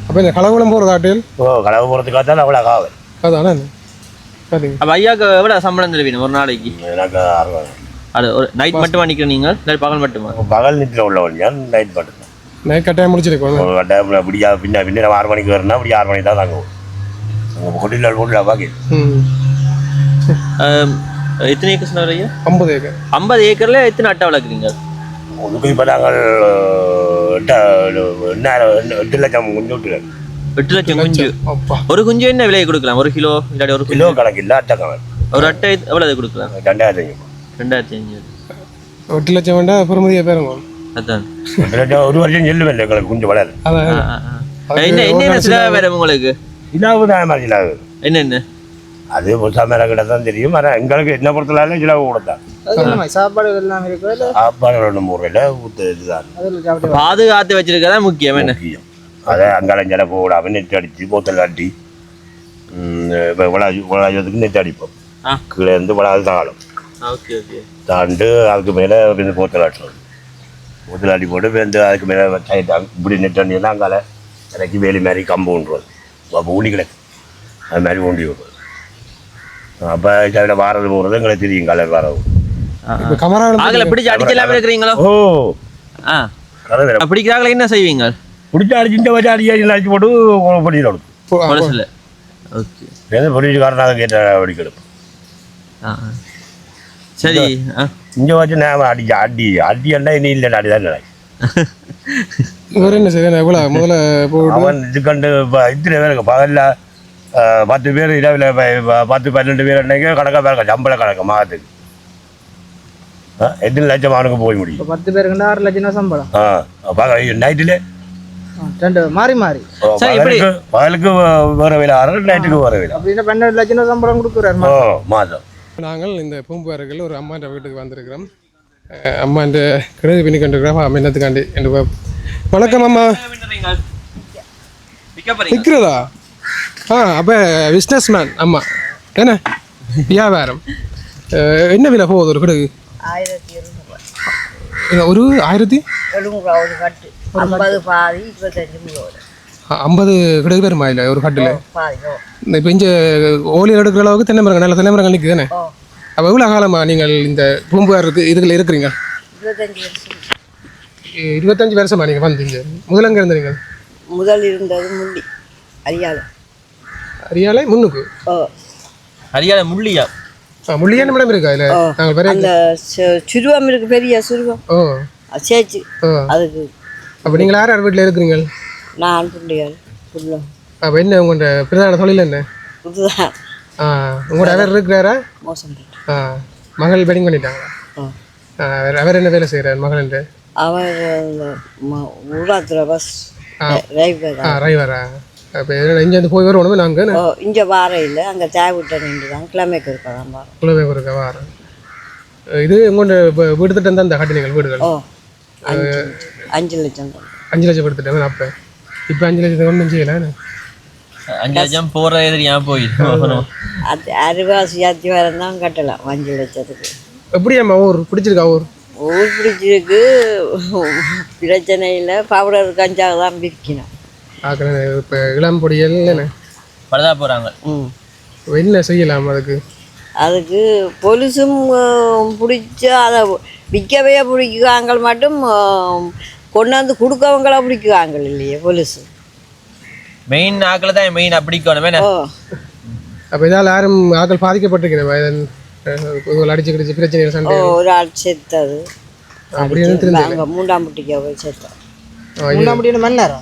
அப்போ இந்த கலகுளம் போகிறது ஆட்டில் கலவு போகிறதுக்காக தான் அவ்வளோ காவல். அதானே சரி. அப்போ ஐயாவுக்கு எவ்வளோ சம்பளம் தருவீங்க ஒரு நாளைக்கு? எனக்கு 60. அது ஒரு நைட் மட்டுமா நிற்கிறேன் நீங்கள்? இல்லை பகல் மட்டுமா? பகல் நிற்கிற உள்ளவன் நான் நைட் மட்டும். நைட் கட்டாயம் முடிச்சிருக்கோம். கட்டாயம் அப்படியா பின்ன 6 மணிக்கு வரணும். அப்படி 6 மணிக்கு தான் நாங்கள் உங்கள் கொட்டியில் போடல பாக்கி. எத்தனை ஏக்கர் சொன்னார் ஐயா? 50 ஏக்கர். 50 ஏக்கரில் எத்தனை அட்டை வளர்க்குறீங்க? அதுக்கு இப்போ நாங்கள் 8 லட்சம் குஞ்சு விட்டுருக்கேன். 8 லட்சம் குஞ்சு. அப்பா ஒரு குஞ்சு என்ன விலையை கொடுக்கலாம்? 1 கிலோ இல்லாட்டி 1 கிலோ கணக்கு இல்லை, அட்டை கணக்கு. ஒரு அட்டை எவ்வளோ கொடுக்கலாம்? 2500. 2500. 8 லட்சம் வேண்டாம் பெருமதியாக பேருங்க. அதான் 8 லட்சம் ஒரு வருஷம் செல்லுவேன் எங்களுக்கு குஞ்சு வளர. என்ன சில வேறு உங்களுக்கு இலாவு தான் மாதிரி இலாவு என்னென்ன அது சாமியார கிட்ட தான் தெரியும். ஆனால் எங்களுக்கு என்ன பொறுத்தலால இலாவு கொடுத்தான். சாப்பாடு எல்லாம் இருக்கு. சாப்பாடு 2-3 ரூபாயில இதுதான் பாதுகாத்து வச்சிருக்கதான் முக்கியம். என்ன முக்கியம் அதை அங்காளஞ்சல போடாமல் நெட் அடித்து போத்தல் அட்டி இப்போ விளாஜத்துக்கு நெட் அடிப்போம். கீழே இருந்து விளாது தாளும் ஓகே ஓகே தாண்டு அதுக்கு மேலே போத்தல் ஆட்டுறது. போத்தல் அடி போட்டு வந்து அதுக்கு மேலே இப்படி நெட் அண்டினா அங்கால எனக்கு வேலி மாதிரி கம்பு ஊன்றுவது. அப்போ ஊண்டி கிடக்கு அது மாதிரி ஊண்டி விடுறது. அப்போ இதில் வாரது போகிறது எங்களுக்கு தெரியும் கலர் வாரது. பிடிச்சி அடிச்செல்லாம் இருக்கிறீங்களோ? ஓ பிடிக்கிறாங்களா என்ன செய்வீங்க? பிடிச்சி அடிச்சுட்டு வச்சு அடிச்சு போட்டு பண்ணிடணும். ஓகே பொலிஸ்காரனாக கேட்ட அடிக்கணும். சரி இங்கே வச்சு நான் அடி அண்டா இனி இல்லை அடி தான் நினை. என்ன செய்ய எவ்வளோ முதல்ல அவன் இதுக்கண்டு இப்போ இத்தனை பேருக்கு பகலில் 10 பேர் இரவில் 10-12 பேர் அன்னைக்கு கணக்காக பேருங்க சம்பள கணக்கு மாதத்துக்கு. எத்தனை லட்சம் அவனுக்கு போய் முடியும்? 10 பேருக்கு 6 லட்சம் சம்பளம். நைட்டில் 2 மாறி பகலுக்கு வேற வேலை 6, நைட்டுக்கு வேற வேலை. அப்படின்னா 12 லட்சம் சம்பளம் கொடுக்குறாரு மாதம். நாங்கள் இந்த பூம்புகார்கள் ஒரு அம்மாண்ட வீட்டுக்கு வந்திருக்கிறோம். அம்மாண்ட கிணறு பின்னி கொண்டிருக்கிறோம். அம்மா என்னத்துக்காண்டி என்று வணக்கம் அம்மா. விற்கிறதா? அப்போ பிஸ்னஸ் மேன் அம்மா என்ன வியாபாரம் என்ன விலை போகுது ஒரு கடுகு? 1200 ஒரு 1000 50 பாதி 25 கடுகு வருமா இல்லை ஒரு கட்டில்? பாதி இப்போ இங்கே ஓலியில் எடுக்கிற அளவுக்கு தென்னை மரங்கள் நல்ல தென்னை மரங்கள் நிற்குது தானே? அப்போ எவ்வளோ காலமா நீங்கள் இந்த பூம்புகாருக்கு இதுல இருக்கிறீங்க? 25 வருஷமா நீங்கள் வந்தீங்க? முதல்ல எங்கே இருந்தீங்க? முதல் இருந்தது முள்ளி அரியாலை. அரியாலை முன்னுக்கு? அரியாலை முள்ளியா? முள்ளியான மேடம் இருக்கா இல்லை? நாங்கள் பெரிய அந்த சுருவம் இருக்கு, பெரிய சுருவம். சேச்சு அதுக்கு. அப்போ நீங்கள் யார் வீட்டில் இருக்கிறீங்க? நான் பிள்ளையார் புள்ள. அப்போ என்ன உங்களோட பிரதான தொழில் என்ன? புதுதான் உங்களோட அவர் இருக்கிறாரா? மோசம். மகள் வெட்டிங் பண்ணிட்டாங்களா? அவர் என்ன வேலை செய்கிறார் மகள் என்று? அவர் ஊராத்துல பஸ் டிரைவர். டிரைவரா? இப்போ இங்கேருந்து போய் வரணும் நாங்கள். இங்கே வார இல்லை, அங்கே தேவைட்ட நின்று தான் கிழமைக்கு இருக்கலாம் வாரம். கிழமைக்கு இருக்க வாரம். இது உங்கள்கிட்ட வீடு திட்டம் தான் இந்த கட்டினீங்கள் வீடுகள்? 5 லட்சம் தான். 5 லட்சம் கொடுத்துட்டேன். அப்போ இப்போ 5 லட்சத்துக்கு ஒன்றும் செய்யலை. 5 லட்சம் போகிற எதிரியாக போயிடும். அது அரைவாசி அத்திவாரம் தான் கட்டலாம் 5 லட்சத்துக்கு. எப்படியாம்மா ஊர் பிடிச்சிருக்கா? ஊர் பிடிச்சிருக்கு, பிரச்சனை இல்லை. பவுடர் கஞ்சா தான் விற்கணும். இப்போ இளம் பொடியல் என்ன பழுதா போகிறாங்க. என்ன செய்யலாம் அதுக்கு பொலிசும் பிடிச்சி அதை விற்கவே பிடிக்குவாங்க, மட்டும் கொண்டாந்து கொடுக்கவங்களா பிடிக்குவாங்க இல்லையே பொலிசு. மெயின் ஆக்களை தான் மெயினாக பிடிக்கணும். அப்போ இதால் யாரும் ஆக்கள் பாதிக்கப்பட்டிருக்கிறேன் அடிச்சு கிடிச்சு பிரச்சனை சண்டை? ஒரு ஆள் செத்தது அங்கே 3ஆம் பட்டிக்கு போய் செத்தோம். 3ஆம் பட்டி மன்னரா?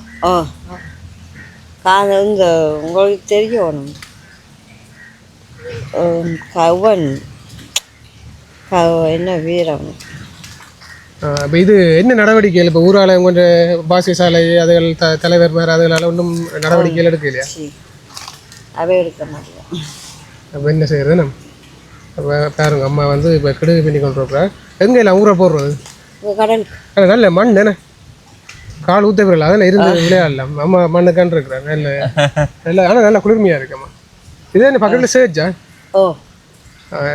இந்த உங்களுக்கு தெரியணும் கவன் என்ன வீரம். இப்போ இது என்ன நடவடிக்கைகள் இப்போ ஊரால் கொஞ்சம் பாசிய சாலை அதுகள் தலைவர் மேலே அதுகளால் ஒன்றும் நடவடிக்கைகள் எடுக்க இல்லையா? அவே எடுக்க மாட்டேன். அப்போ என்ன செய்யறது? நம்ம அப்போ பாருங்க அம்மா வந்து இப்போ கிடுகு பண்ணி கொண்டு இருக்கிறார். எங்கே இல்லை ஊரை போடுறது? கடலுக்கு நல்ல மண் தானே, கால் ஊற்ற விடல, அதெல்லாம் இருந்து விளையாடலாம். அம்மா மண்ணுக்கான் இருக்கிறாங்க. நல்ல நல்ல ஆனால் நல்லா குளிர்மையாக இருக்கும்மா. இதே என்ன பக்கத்தில் சேர்ச்சா?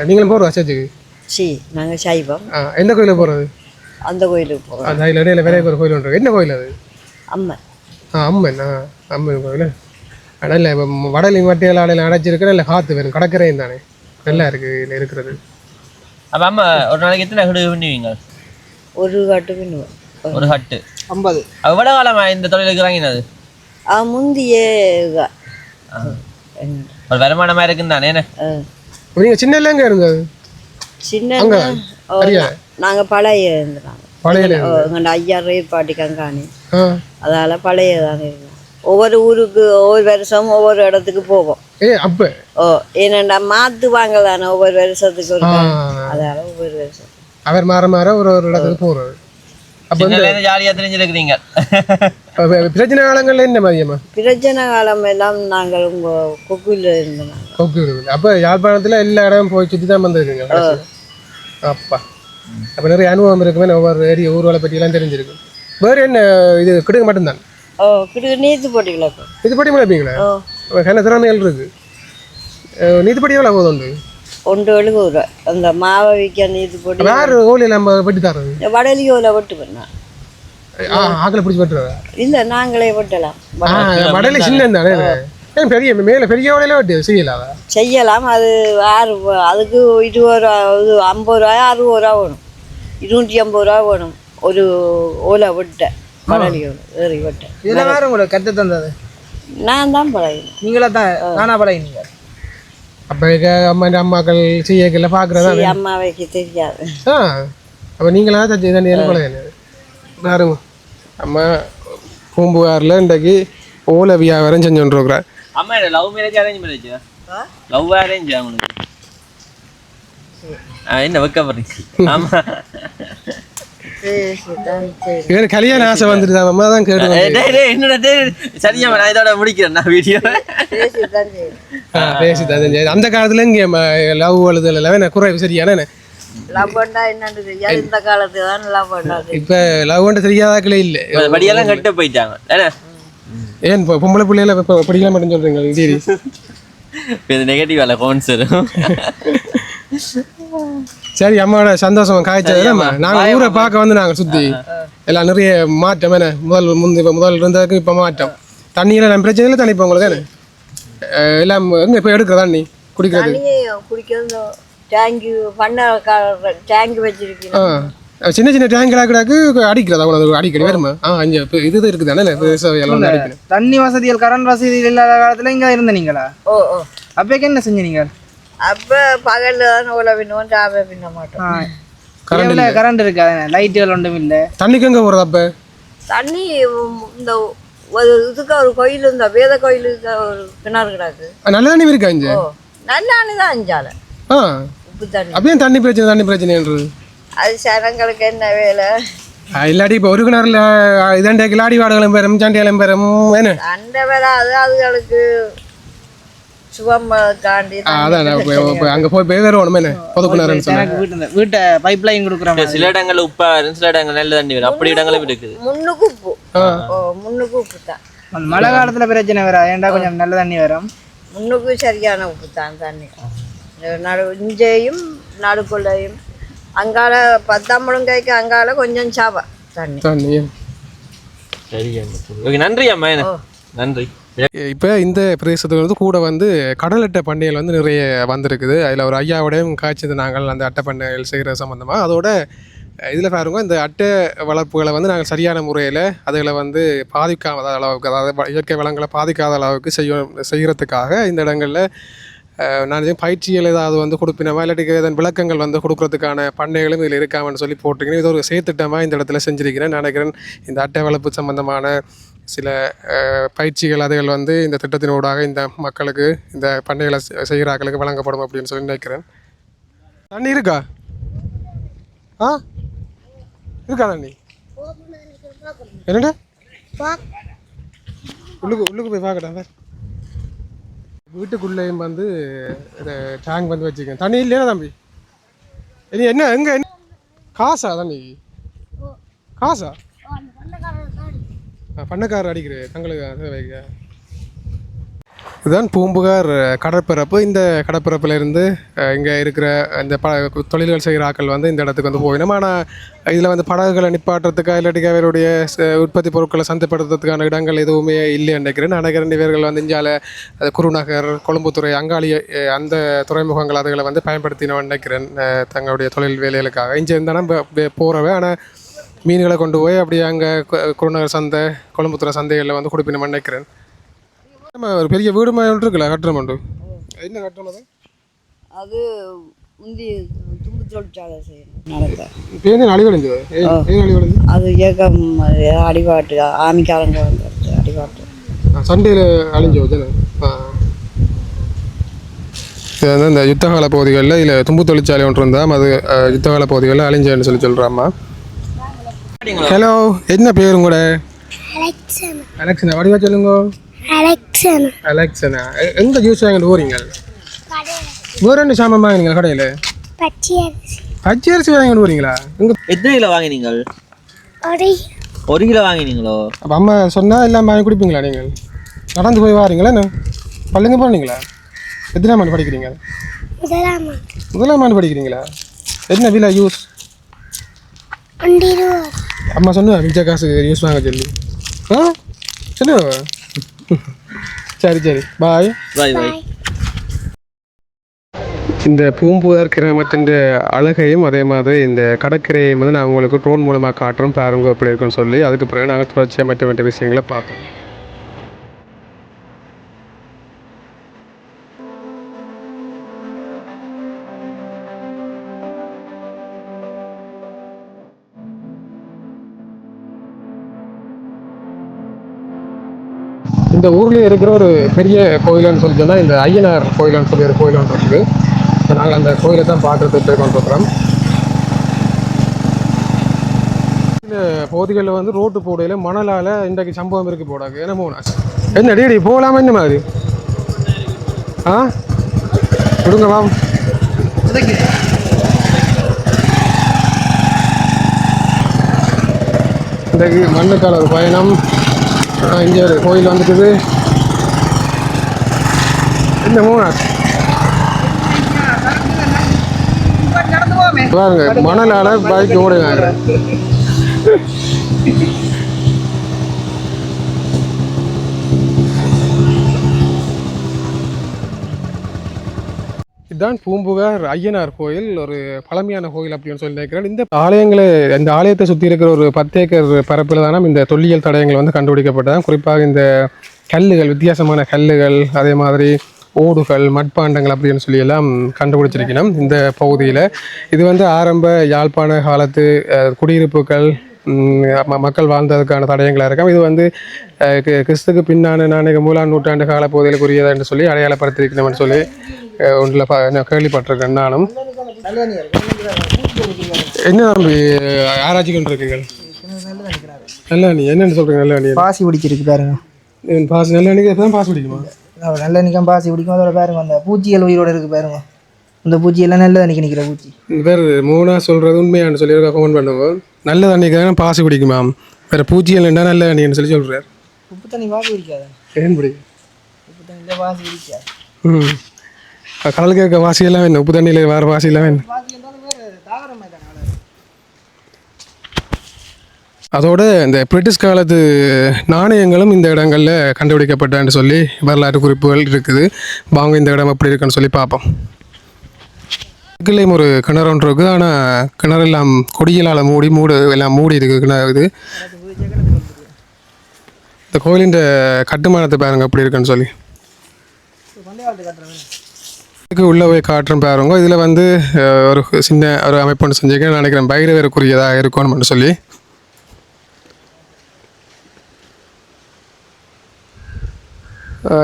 நீங்களும் போடுவா சேர்ச்சுக்கு? நாங்கள் சைவம். எந்த கோயிலுக்கு போகிறது? அந்த கோயிலுக்கு போகிறோம். அந்த அதில் இடையில வேற ஒரு கோயில் ஒன்று. என்ன கோயில் அது? அம்மன். அம்மன். அம்மன் கோயில். ஆனால் இல்லை இப்போ வடலி மட்டியல் ஆடையில் அடைச்சிருக்கிற இல்லை காற்று வேணும் கடற்கரையும் தானே நல்லா இருக்குது இதில் இருக்கிறது. அப்போ அம்மா ஒரு நாளைக்கு எத்தனை கடு பண்ணுவீங்க? ஒரு கட்டு பண்ணுவோம். ஒரு கட்டு 50. எவ்வளோ காலமாக இந்த தொழில் இருக்கிறாங்க? அது முந்தியே ஒரு வருமானமாக இருக்குன்னு தானே. நீங்கள் சின்ன எங்கே இருந்தது? சின்ன நாங்கள் பழைய இருந்துட்டாங்க. எங்கள்ட ஐயா ரேப்பாட்டி கங்காணி, அதால பழைய தானே இருந்தோம். ஒவ்வொரு ஊருக்கு ஒவ்வொரு வருஷம் ஒவ்வொரு இடத்துக்கு போவோம். அப்போ ஏனண்டா மாற்றுவாங்க தானே ஒவ்வொரு வருஷத்துக்கு ஒரு, அதால ஒவ்வொரு வருஷம் அவர் மாற மாற ஒரு இடத்துக்கு போகிறது. அப்போ ஜாலியாக தெரிஞ்சிருக்கிறீங்க. பிரச்சனை காலங்கள்ல என்ன மாதிரியம்மா? பிரச்சனை காலம் எல்லாம் நாங்கள் உங்கள் கொக்குவில் இருந்தோம். கொக்குவில். அப்போ யாழ்ப்பாணத்தில் எல்லா இடமும் போய் சுற்றி தான் வந்திருக்குங்க. அப்பா அப்போ நிறைய அனுபவம் இருக்குமே, ஒவ்வொரு ஏரிய ஊர்வலை பற்றியெல்லாம் தெரிஞ்சிருக்கு. வேறு என்ன இது கிடுங்க மட்டும்தான்? நீத்து போட்டிங்களா? நீத்து போட்டி முடிப்பீங்களா? என்ன திறமைகள் இருக்கு? நீத்து போட்டி எவ்வளோ போதும்? 170 ரூபா. அந்த மாவை விற்க நீத்து போட்டி. வேறு ஓலையில் நம்ம வெட்டி தர்றது? வடலி ஓலை வெட்டு பண்ணா ஆக்களை பிடிச்சி வெட்டுறதா? இல்லை, நாங்களே வெட்டலாம். வடலி சின்ன தானே, பெரிய மேலே பெரிய ஓலையில வெட்டி செய்யலாம். செய்யலாம். அது 6, அதுக்கு 20 ரூபா, 50 ரூபா, 60 ரூபா வேணும். 250 ரூபா வேணும் ஒரு ஓலை வெட்ட. வடலி ஓலை ஏறி வெட்ட. இதெல்லாம் வேறு உங்களுக்கு கற்று தந்தது? நான் தான் பழகினேன். நீங்களா தான்? நானா பழகினீங்க? அப்போ அம்மாக்கள் செய்யல பார்க்குறதா? அம்மாவைக்கு தெரியாது. அப்போ நீங்களா தச்சு தண்ணி பழகினேன் பாருங்க. அம்மா பூம்புகாரில் இன்றைக்கு ஓலை வியாபாரம் செஞ்சுருக்குறேன். அம்மா love marriage arrange marriage? Love arrange அவங்களுக்கு என்ன வைக்கப்படுறீங்க? ஆமா, கல்யாண ஆசை வந்துட்டு அம்மா தான் கேடு. என்னோட சரியா நான் இதோட முடிக்கிறேன் நான் வீடியோ. பேசி தான் அந்த காலத்துல இங்கே லவ் அழுதல் எல்லாம் குறைவு சரியான. லவ் பண்ணா என்னன்னு தெரியாது, இந்த காலத்துல தான் லவ் பண்ணாது. இப்ப லவ் பண்ண தெரியாதாக்களே இல்லை, படியெல்லாம் கட்ட போயிட்டாங்க. ஏன் பொம்பளை பிள்ளைல படிக்கலாம் மட்டும் சொல்றீங்க? இது நெகட்டிவ் அல்ல, கவுன்சர். சரி, அம்மாவோட சந்தோஷம் காய்ச்சது. நாங்கள் ஊரை பார்க்க வந்து நாங்கள் சுற்றி எல்லாம் நிறைய மாற்றம். என்ன முதல் இருந்ததுக்கு இப்போ மாற்றம். தண்ணியில் நம்ம பிரச்சனை இல்லை தண்ணி. இப்போ உங்களுக்கு தானே எல்லாம் எங்கே இப்போ எடுக்கிற தண்ணி குடிக்கிறது? குடிக்கிறது டேங்கு பண்ண டேங்கு வச்சிருக்கீங்க. சின்ன சின்ன டேங்காக்கு அடிக்கிறதா உனக்கு அடிக்கடி வருமா? அஞ்சு இது இருக்குது தானே தண்ணி வசதிகள் கரண்ட் வசதி இல்லாத காலத்தில் இங்கே இருந்தீங்களா? அப்போக்கு என்ன செஞ்சீங்க? அப்போ பகலில் தான் ஓலை பின்னுவோம், சாப்பை பின்ன மாட்டோம். கரண்ட் இருக்காது, லைட்டுகள் ஒன்றும் இல்லை. தண்ணிக்கு எங்கே போகிறது? அப்போ தண்ணி இந்த ஒரு இதுக்கு ஒரு கோயில், இந்த வேத கோயிலுக்கு ஒரு கிணறு கிடாக்கு. நல்ல தண்ணி இருக்கா? இங்கே நல்ல தண்ணி தான் அஞ்சால. உப்பு தண்ணி அப்படியே தண்ணி பிரச்சனைன்றது அது சனங்களுக்கு என்ன வேலை இல்லாட்டி இப்போ ஒரு கிணறுல இதண்டே கிளாடி வாடகளும் பெறும் சண்டைகளும் பெறும் என்ன சண்டை வராது அதுகளுக்கு சுகம்காண்டி அதான் இப்போ அங்கே போய் வேறும் என்ன பொது கிணறுன்னு சொன்னாங்க வீட்டை பைப் லைன் கொடுக்குற சில இடங்கள்ல உப்பா வரும் சில இடங்கள் நல்ல தண்ணி வரும் அப்படி இடங்களும் இருக்குது முன்னுக்கு உப்பு முன்னுக்கு உப்பு தான் மழை காலத்துல பிரச்சனை வர ஏன்டா கொஞ்சம் நல்ல தண்ணி வரும் முன்னுக்கு சரியான உப்பு தான் தண்ணி இஞ்சையும் நடுக்குள்ளையும் அங்கால 10 முழுங்கைக்கு அங்கால கொஞ்சம் சாவா தண்ணி சரி ஓகே நன்றி அம்மா நன்றி இப்போ இந்த பிரதேசத்துக்கு வந்து கூட வந்து கடல் அட்டை பண்ணைகள் வந்து நிறைய வந்திருக்குது அதில் ஒரு ஐயாவோடையும் காய்ச்சது நாங்கள் அந்த அட்டை பண்ணைகள் செய்கிற சம்மந்தமாக அதோட இதில் பாருங்க இந்த அட்டை வளர்ப்புகளை வந்து நாங்கள் சரியான முறையில் அதுகளை வந்து பாதிக்காத அளவுக்கு அதாவது இயற்கை வளங்களை பாதிக்காத அளவுக்கு செய்கிறதுக்காக இந்த இடங்களில் நான் பயிற்சிகள் ஏதாவது வந்து கொடுப்பினமா இல்லாட்டி இதன் விளக்கங்கள் வந்து கொடுக்குறதுக்கான பண்ணைகளும் இதில் இருக்காமன்னு சொல்லி போட்டிருக்கேன் இது ஒரு சேர்த்துட்டமாக இந்த இடத்துல செஞ்சுருக்கிறேன் நினைக்கிறேன் இந்த அட்டை வளர்ப்பு சம்மந்தமான சில பயிற்சிகள் அதுகள் வந்து இந்த திட்டத்தினூடாக இந்த மக்களுக்கு இந்த பண்ணைகளை செய்கிறார்களுக்கு வழங்கப்படும் அப்படின்னு சொல்லி நினைக்கிறேன் தண்ணி இருக்கா இருக்கா தண்ணி என்னடா உள்ளுக்கு போய் பார்க்கட்டா வீட்டுக்குள்ளேயும் வந்து டேங்க் வந்து வச்சுக்கேன் தண்ணி இல்லையா தம்பி இனி என்ன எங்கே காசா தண்ணி காசா பண்ணக்காரர் அடிக்கிறேன் தங்களுக்கு வைக்க இதுதான் பூம்புகார் கடற்பரப்பு இந்த கடற்பரப்புலேருந்து இங்கே இருக்கிற இந்த தொழில்கள் செய்கிற ஆட்கள் வந்து இந்த இடத்துக்கு வந்து போயிடும் ஆனால் இதில் வந்து படகுகளை நிப்பாட்டுறதுக்காக இல்லாட்டி அவருடைய உற்பத்தி பொருட்களை சந்தைப்படுத்துறதுக்கான இடங்கள் எதுவுமே இல்லை நினைக்கிறேன் இவர்கள் வந்து இந்தியாவில் குருநகர் கொழும்புத்துறை அங்காளி அந்த துறைமுகங்கள் அதுகளை வந்து பயன்படுத்தினோன்னு நினைக்கிறேன் தங்களுடைய தொழில் வேலைகளுக்காக இங்கே இருந்தாலும் போகிறவன் ஆனால் மீன்களை கொண்டு போய் அப்படியே அங்கே குருநகர் சந்தை கொழும்புத்துறை சந்தைகளில் வந்து கொடுப்பினோம்னு நினைக்கிறேன் நம்ம ஒரு பெரிய வீடு மாதிரி இருக்குல்ல கட்டுறோம் என்ன கட்டுறோம் அது முந்தி தும்பு தொழிற்சாலை செய்யணும் இப்போ என்ன அடிவடைஞ்சது அடிவடைஞ்சு அது இயக்கம் அடிபாட்டு ஆமிக்காரங்க வந்து அடிபாட்டு சண்டையில் அழிஞ்சோ இது வந்து இந்த யுத்தகால பகுதிகளில் இதில் தும்பு தொழிற்சாலை ஒன்று இருந்தால் அது யுத்தகால பகுதிகளில் அழிஞ்சேன்னு சொல்கிறாம்மா. ஹலோ என்ன பேர் உங்களோட? அலெக்சனா. வடிவா சொல்லுங்க. அலெக்சனா. எங்கே ஜூஸ் வாங்கிட்டு போகிறீங்க? வேறு என்ன சாமான் வாங்கினீங்க கடையில்? பச்சை அரிசி வாங்கிட்டு போகிறீங்களா? எத்தனை கிலோ வாங்கினீங்க? 1 கிலோ வாங்கினீங்களோ? அப்போ அம்மா சொன்னால் எல்லாம் வாங்கி குடிப்பீங்களா நீங்கள்? நடந்து போய் வாரீங்களா என்ன? பள்ளிங்க போனீங்களா? எத்தனாம் ஆண்டு படிக்கிறீங்க? முதலாம் ஆண்டு படிக்கிறீங்களா? என்ன விலை யூஸ்? அம்மா சொன்னுவா மிச்ச காசு யூஸ் வாங்க சொல்லி. சொல்லுவா. சரி சரி பாய் பாய் பாய். இந்த பூம்புகார் கிராமத்தின் அழகையும் அதே மாதிரி இந்த கடற்கரையையும் வந்து நான் உங்களுக்கு ட்ரோன் மூலமாக காட்டுறோம் பாருங்க எப்படி இருக்குன்னு சொல்லி. அதுக்கு பிறகு நாங்கள் தொடர்ச்சியாக மற்ற விஷயங்களை பார்ப்போம். இந்த ஊரில் இருக்கிற ஒரு பெரிய கோயில்னு சொல்லி சொன்னால் இந்த ஐயனார் கோயில்னு சொல்லி ஒரு கோயில் ஒன்று இருக்குது. இப்போ நாங்கள் அந்த கோயிலை தான் பார்க்குறதுக்கு போய் கொண்டிருக்கிறோம். இந்த பகுதிகளில் வந்து ரோட்டு போடையில் மணலால் இன்றைக்கு சம்பவம் இருக்குது போடாது. ஏன்னா போனா என்ன டேடி போகலாமா என்ன மாதிரி? விடுங்க மேம். இன்றைக்கு மண்ணுக்கால ஒரு பயணம். இங்கே ஒரு கோயில் வந்துட்டுது. என்ன மூணார் பாருங்க மணலால் பைக் ஓடுங்க. இதுதான் பூம்புகார் ஐயனார் கோயில். ஒரு பழமையான கோயில் அப்படின்னு சொல்லி நினைக்கிறேன். இந்த ஆலயத்தை சுற்றி இருக்கிற ஒரு 10 ஏக்கர் பரப்பில் தானே இந்த தொல்லியல் தடயங்கள் வந்து கண்டுபிடிக்கப்பட்டதான். குறிப்பாக இந்த கல்லுகள், வித்தியாசமான கல்லுகள், அதே மாதிரி ஓடுகள், மட்பாண்டங்கள் அப்படின்னு சொல்லி எல்லாம் கண்டுபிடிச்சிருக்கணும் இந்த பகுதியில். இது வந்து ஆரம்ப யாழ்ப்பாண காலத்து குடியிருப்புகள், மக்கள் வாழ்ந்ததுக்கான தடயங்களாக இருக்கும். இது வந்து கிறிஸ்துக்கு பின்னான 4 நூற்றாண்டு கால பகுதிகளுக்குரியதா என்று சொல்லி அடையாளப்படுத்தியிருக்கணும்னு சொல்லி ஒன்றில் கேள்விப்பட்டிருக்கேன் நானும். நல்ல தண்ணி இருக்கு. என்ன தம்பி ஆராய்ச்சி கொண்டு இருக்கீங்க? நல்ல தண்ணி என்னென்னு சொல்கிறீங்க? நல்ல தண்ணி பாசி பிடிச்சிருக்கு பாருங்க. பாசி நல்ல தண்ணிக்கு தான் பாசி பிடிக்குமா? நல்ல தண்ணிக்கும் பாசி பிடிக்கும். அதோட பாருங்க அந்த பூச்சிகள் உயிரோட இருக்கு பாருங்க. இந்த பூச்சி எல்லாம் நல்ல தண்ணிக்கு நிற்கிற பூச்சி. வேறு மூணா சொல்கிறது உண்மையானு சொல்லி கமெண்ட் பண்ணுவோம். நல்ல தண்ணிக்கு தான் பாசி பிடிக்குமாம், வேறு பூச்சிகள் என்ன நல்ல தண்ணின்னு சொல்லி சொல்கிறார். உப்பு தண்ணி பாசி பிடிக்காது. ஏன் பிடிக்கும்? உப்பு தண்ணியில் பாசி பிடிக்காது. கடலுக்கு இருக்க வாசியெல்லாம் வேணும், உப்பு தண்ணியில் வேறு வாசியெல்லாம் வேணும். பாசி இருந்தாலும் வேறு தாவரமாக தாங்க. அதோடு இந்த பிரிட்டிஷ் காலத்து நாணயங்களும் இந்த இடங்களில் கண்டுபிடிக்கப்பட்டான்னு சொல்லி வரலாற்று குறிப்புகள் இருக்குது. வாங்க இந்த இடம் எப்படி இருக்குன்னு சொல்லி பார்ப்போம். இதுலேயும் ஒரு கிணறு ஒன்று இருக்குது. ஆனால் கிணறு எல்லாம் கொடிகளால் மூடு எல்லாம் மூடி இருக்குது கிணறு. இது இந்த கோயிலின் கட்டுமானத்தை பாருங்க எப்படி இருக்குன்னு சொல்லி. இதுக்கு உள்ளே போய் காட்டுறேன் பாருங்க. இதில் வந்து ஒரு சின்ன ஒரு அமைப்பு ஒன்று செஞ்சுருக்கேன் நினைக்கிறேன். பைரவருக்குரியதாக இருக்கணும்னு சொல்லி.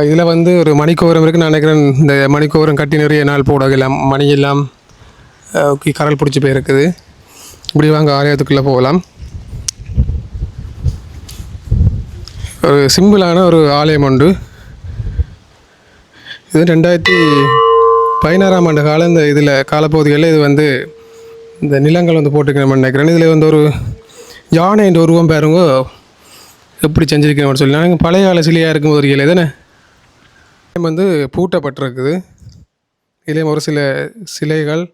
இதில் வந்து ஒரு மணிக்கோபுரம் இருக்குன்னு நினைக்கிறேன். இந்த மணிக்கோபுரம் கட்டி நிறைய நாள் போடலாம், மணியெல்லாம் கரல் பிடிச்சி போயிருக்குது. இப்படி வாங்க ஆலயத்துக்குள்ளே போகலாம். ஒரு சிம்பிளான ஒரு ஆலயம் உண்டு. இது 2016 ஆண்டு காலம் இந்த இதில் காலப்பகுதிகளில் இது வந்து இந்த நிலங்கள் வந்து போட்டுக்கணும்னு நினைக்கிறேன். இதில் வந்து ஒரு யானை என்ற உருவம் பாருங்க எப்படி செஞ்சுருக்கணும்னு சொல்லி. நாங்கள் பழைய கால சிலையாக இருக்கும் ஒரு இலை தானே வந்து பூட்டப்பட்டிருக்குது. இதில் ஒரு சில சிலைகள்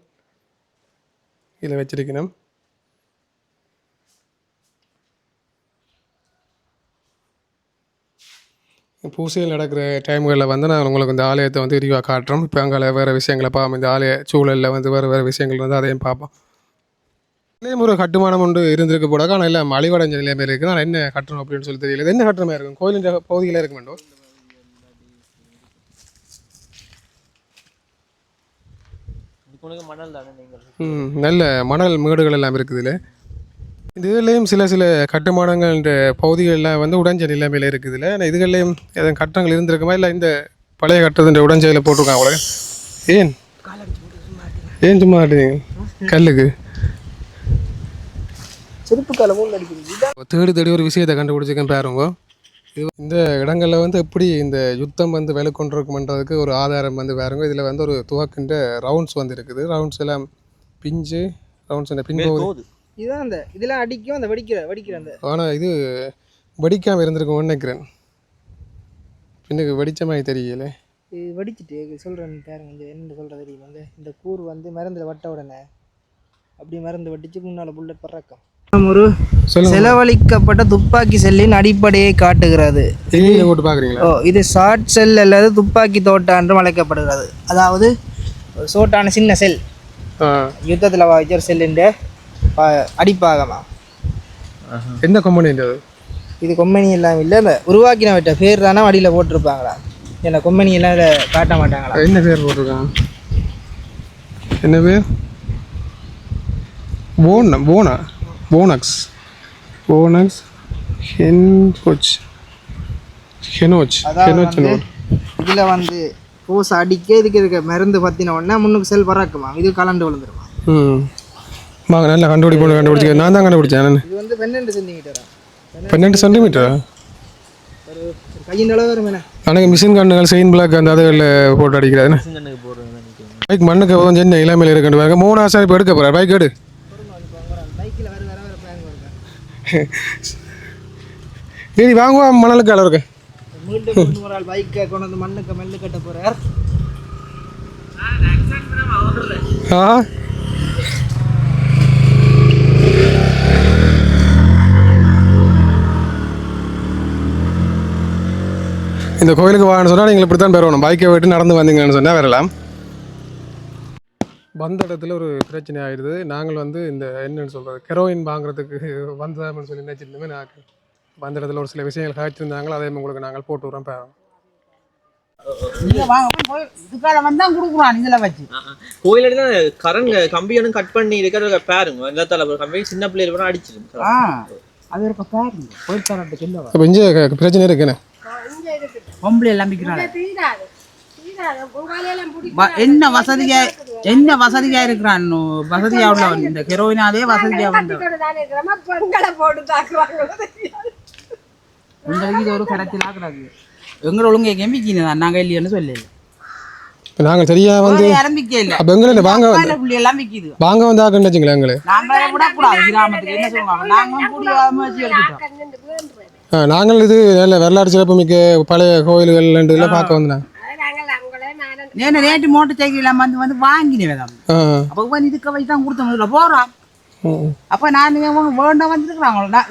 இதில் வச்சிருக்கணும். பூசையில் நடக்கிற டைம்களில் வந்து நான் உங்களுக்கு இந்த ஆலயத்தை வந்து விரிவாக காட்டுறோம். இப்போ அங்கே வேறு விஷயங்களை பார்ப்போம். இந்த ஆலய சூழலில் வந்து வேறு விஷயங்கள் வந்து அதையும் பார்ப்போம். இதே ஒரு கட்டுமானம் ஒன்று இருந்திருக்கு போட, ஆனால் இல்லை மலிவடைஞ்ச நிலைமை இருக்குது. ஆனால் என்ன கட்டணும் அப்படின்னு சொல்லி தெரியல. இது என்ன கட்டணமாக இருக்கும்? கோயிலின் பகுதியில் இருக்க வேண்டும். நல்ல மணல் மேடுகள் எல்லாம் இருக்குது. இதுலேயும் சில கட்டுமானங்கள் பகுதிகளெலாம் வந்து உடைஞ்ச நிலைமையில் இருக்குது. ஆனால் இதுகள்லேயும் எதுவும் கட்டணங்கள் இருந்திருக்குமா, இல்லை இந்த பழைய கட்டத்தின் உடைஞ்சையில் போட்டிருக்காங்க அவ்வளோ? ஏன் சும்மா காட்டுறீங்க கல்லுக்கு? தேடி ஒரு விஷயத்தை கண்டுபிடிச்சிக்கேன் பாருங்க. இந்த இடங்களில் வந்து எப்படி இந்த யுத்தம் வந்து வெளிக்கொண்டிருக்குமன்றதுக்கு ஒரு ஆதாரம் வந்து பாருங்க. இதில் வந்து ஒரு துவக்கின்ற ரவுண்ட்ஸ் வந்து இருக்குது. ரவுண்ட்ஸ் எல்லாம் பிஞ்சு ரவுண்ட்ஸ் இந்த பின் போகுது. இதுதான் அந்த இதெல்லாம் அடிக்கும் அந்த வெடிக்கிற அந்த. ஆனால் இது வெடிக்காமல் இருந்திருக்கும்னு நினைக்கிறேன். பின்னுக்கு வெடிச்ச மாதிரி தெரியல. இது வெடிச்சிட்டு சொல்கிறேன் பாருங்க. இந்த என்ன சொல்கிற தெரியும் வந்து இந்த கூறு வந்து மருந்தில் வட்ட உடனே அப்படி மருந்து வெடிச்சு முன்னால் புல்லட் பறக்கும். ஒரு செலவழிக்கப்பட்ட துப்பாக்கி செல்லின் அடிப்படையை காட்டுகிறது. இது ஷார்ட் செல் அல்லது துப்பாக்கி தோட்டா என்றும் அழைக்கப்படுகிறது. அதாவது சோட்டான சின்ன செல் யுத்தத்தில் வச்ச செல்லின் அடிப்பாகமா. என்ன கம்பெனி இது? கம்பெனி எல்லாம் இல்லை, இந்த உருவாக்கினவற்ற பேர் தானே அடியில் போட்டிருப்பாங்களா? ஏன்னா கம்பெனி எல்லாம் இதை காட்ட மாட்டாங்களா? என்ன பேர் போட்டிருக்காங்க? என்ன பேர்? போனக்ஸ் இதில் வந்து போஸ் அடிக்க இதுக்கு இருக்க மருந்து பற்றின உடனே முன்னுக்கு செல் பறக்குமா, இது கலண்டு விழுந்துருமா. வாங்க நல்லா கண்டுபிடிச்சு நான் தான் கண்டுபிடிச்சேன். இது வந்து 12 சென்டிமீட்டரா? 12 சென்டிமீட்டரா? ஒரு கையின் அளவு வரும். எனக்கு மிஷின் கண்ணுகள் செயின் பிளாக் அந்த அதுகளில் போட்டு அடிக்கிறாரு. பைக் மண்ணுக்கு கொஞ்சம் என்ன இளமையில் இருக்குன்னு பாருங்க. 3 ஆசை இப்போ எடுக்க போகிறேன். பைக் எடு. நீ வாங்குவா மணலுக்கு அளவு இருக்கு. மீண்டும் ஒரு ஆள் பைக்கை கொண்டு வந்து மண்ணுக்கு மெல்லு கட்ட போறார். இந்த கோயிலுக்கு வான்னு சொன்னால் நீங்கள் இப்படி தான் பெறணும். பைக்கை விட்டு நடந்து வந்தீங்கன்னு சொன்னால் வரலாம். வந்த இடத்துல ஒரு பிரச்சனை ஆகிடுது. நாங்கள் வந்து இந்த என்னன்னு சொல்கிறது கெரோயின் வாங்குறதுக்கு வந்ததாமன்னு சொல்லி நினச்சிருந்தோமே. நாங்கள் வந்த இடத்துல ஒரு சில விஷயங்கள் காய்ச்சிருந்தாங்களோ அதே உங்களுக்கு நாங்கள் போட்டு விட்றோம். கோயில கரண்ட் கம்பியும் கட் பண்ணி இருக்கிற பாருங்க. எல்லாத்தால கம்பி சின்ன பிள்ளைகள் கூட அடிச்சிருக்கு. அது இருக்க பாருங்க. கோயில் கரண்ட் பிரச்சனை இருக்குண்ணே. பொம்பளை எல்லாம் என்ன வசதியா இருக்கிறான் வசதியா உள்ளவன் இந்த ஹெரோயினாலே வசதியா வந்தவன் உங்களுக்கு இது ஒரு கரத்தில் ஆக்குறாங்க எங்களை ஒழுங்கு கெம்பிக்கிங்க தான் நாங்கள் இல்லைன்னு சொல்லல நாங்கள் சரியா வந்து ஆரம்பிக்க இல்லை அப்போ எங்களை வாங்க புள்ளி எல்லாம் விற்கிது வாங்க வந்தாக்குன்னு வச்சுங்களேன் எங்களை நாங்களே விடக்கூடாது கிராமத்துக்கு என்ன சொல்லுவாங்க நாங்களும் கூடிய முயற்சி எடுத்துட்டோம் நாங்கள் இது நல்ல வரலாற்று சிறப்புமிக்க பழைய கோயில்கள் இதெல்லாம் பார்க்க வந்தேன் நேற்று மோட்டர் சைக்கிள் எல்லாம் வந்து வாங்கினேன் அப்போ இதுக்கு வச்சு தான் கொடுத்த போறான் அப்ப நான் வேண்டாம் வந்துருக்குறாங்களோ நான்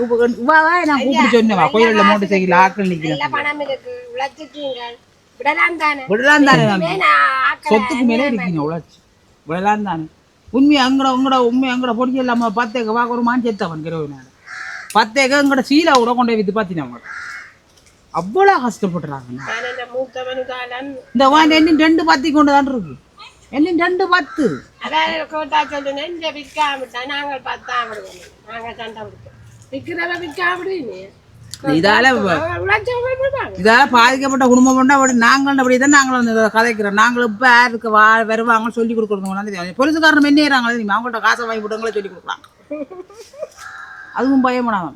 கூப்பிட்டு சொன்னவா கோயிலில் மோட்டர் சைக்கிள் ஆக்கள் நிற்கிறேன் விடலாம் தானே சொத்துக்கு மேலே இருக்கீங்க உழைச்சி விடலாம் தானே உண்மையை உண்மை பொடிக்க இல்லாம 10 ஏக்கர் வாக்க ஒரு மான் செத்தவன் கிரவினால 10 ஏக்கர் எங்கட சீலை கூட கொண்டு வித்து பார்த்தினவங்க அவ்வளோ கஷ்டப்படுறாங்க இந்த வாண்டி இன்னும் 2 10 கொண்டு தான் இருக்கு இன்னும் 2 10 இதால பாதிக்கப்பட்ட குடும்பம் நாங்கள் அப்படிதான் நாங்களும் கதைக்கிறோம் நாங்களும் இப்போ யாருக்கு வருவாங்க சொல்லி கொடுக்குறோம் போலீஸுக்காரன் என்ன செய்யறாங்க தெரியுமா அவங்கள்ட்ட காசை வாங்கி போட்டவங்களே சொல்லி கொடுக்குறாங்க அதுவும் பயப்படாம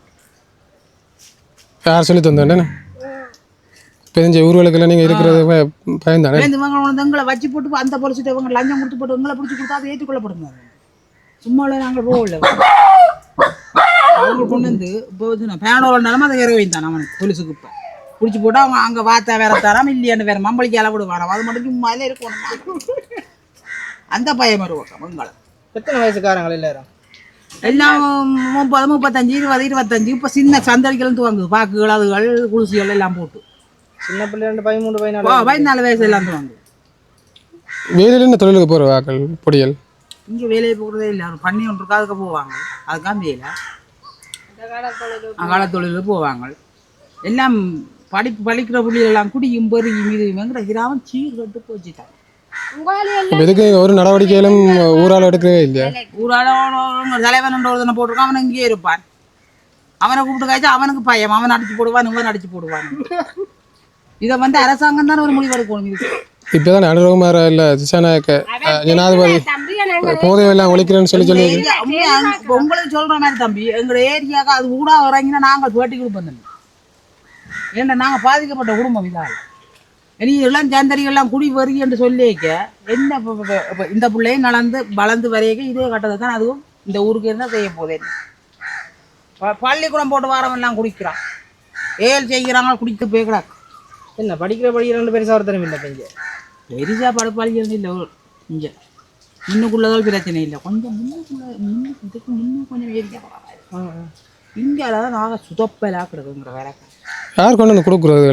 யார் சொல்லி தந்தேன் தெரிஞ்ச ஊர்களுக்கெல்லாம் நீங்கள் இருக்கிறது பயந்தானே எங்களை வச்சு போட்டு அந்த பொலிசிட்டு இவங்க லஞ்சம் கொடுத்து போட்டு எங்களை பிடிச்சி கொடுத்தா அதை ஏற்றுக்கொள்ளப்படுங்க சும்மாவில் நாங்கள் போகல அவங்க கொண்டு வந்து இப்போ பேனோட நிலமை அதை இறங்க வைத்தான் அவனுக்கு போலீஸுக்கு இப்போ பிடிச்சி போட்டு அவங்க அங்கே வார்த்தை வேற தராம இல்லையான்னு வேற மம்பளிக்கு அளவிடு வரான் அது மட்டும் சும்மாலே இருக்கணும் அந்த பயம் வருவாங்க மங்களை எத்தனை வயசுக்காரங்கள் எல்லாரும் எல்லாம் 30 35 20 25 இப்போ சின்ன சந்தடிகள் துவங்குது பாக்குகள் அதுகள் குளிசிகள் எல்லாம் போட்டு சின்ன பிள்ளை 13 14 வயசு எல்லாம் துவங்கு வேலையில் என்ன தொழிலுக்கு போகிற வாக்கள் பொடியல் இங்கே வேலையை போகிறதே இல்லை பண்ணி ஒன்று இருக்கா அதுக்கு போவாங்க அதுக்காக வேலை காலத்தொழிலுக்கு போவாங்க எல்லாம் படிக்கிற புள்ளியெல்லாம் குடியும் பெருகும் இதுங்கிற கிராமம் சீர்கட்டு போச்சுட்டாங்க எதுக்கு ஒரு நடவடிக்கையிலும் ஊரால் எடுக்கவே இல்லையா ஊரால தலைவன் ஒருத்தனை போட்டிருக்கான் அவன் இங்கேயே இருப்பான் அவனை கூப்பிட்டு காய்ச்சா அவனுக்கு பயம் அவன் அடிச்சு போடுவான் இவன் அடிச்சு போடுவான் இதை வந்து அரசாங்கம் தானே ஒரு முடிவு எடுக்கணும் இது இப்போதான் அனுரகுமார இல்லை திசாநாயக்க ஜனாதிபதி போதையெல்லாம் ஒழிக்கிறேன்னு சொல்லி உங்களுக்கு சொல்ற மாதிரி தம்பி எங்களோட ஏரியாவுக்கு அது கூட இறங்கினா நாங்கள் பேட்டி கொடுப்போம் ஏன்னா நாங்கள் பாதிக்கப்பட்ட குடும்பம் இதால் இனி எல்லாம் சந்தரிகள்லாம் குடி வருகி என்று சொல்லிக்க என்ன இப்போ இந்த பிள்ளையும் வளர்ந்து வரையக்க இதே கட்டத்தை தான் அதுவும் இந்த ஊருக்கு இருந்தால் செய்ய போதேன் பள்ளிக்கூடம் போட்டு வாரமெல்லாம் குடிக்கிறான் ஏல் செய்கிறாங்க குடிக்க போய் கிடாக்கு என்ன படிக்கிற பெருசாக ஒருத்தரும் இல்லை இங்கே பெருசாக படிக்கிறது இல்லை இங்கே முன்னுக்குள்ளதால் பிரச்சனை இல்லை கொஞ்சம் இதுக்கு முன்னும் கொஞ்சம் ஏரியா இந்தியாவில் தான் நாங்கள் சுதப்பலாக கிடக்குங்கிற வேலை யார் கொண்டு வந்து கொடுக்குறது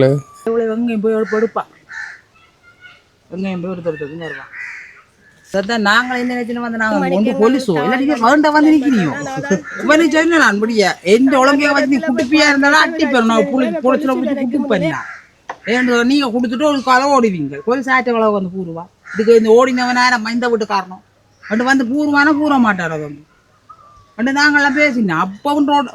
எவ்வளோ வெங்காயம் போய் எடுப்பான் வெங்காயம் போய் ஒருத்தருக்குன்னு வருவான் அதான் நாங்கள் என்ன நினைச்சுன்னு வந்து நாங்கள் ஒன்று போலீஸோ இல்லை நீங்கள் வேண்ட வந்து நிற்கிறீங்க இவனு சொன்ன நான் முடிய எந்த ஒழுங்கையை வச்சு நீ குட்டிப்பியா இருந்தாலும் அட்டி பெறும் நான் புளிச்சில் பிடிச்சி குட்டி பண்ணா ஏன்னு நீங்கள் கொடுத்துட்டு ஒரு களை ஓடுவீங்க போலீஸ் ஆட்ட வளவு வந்து பூருவா இதுக்கு இந்த ஓடினவனா நம்ம இந்த வீட்டு காரணம் அண்டு வந்து பூர்வானா பூர மாட்டார் அது வந்து அண்டு நாங்கள்லாம் பேசினோம் அப்போ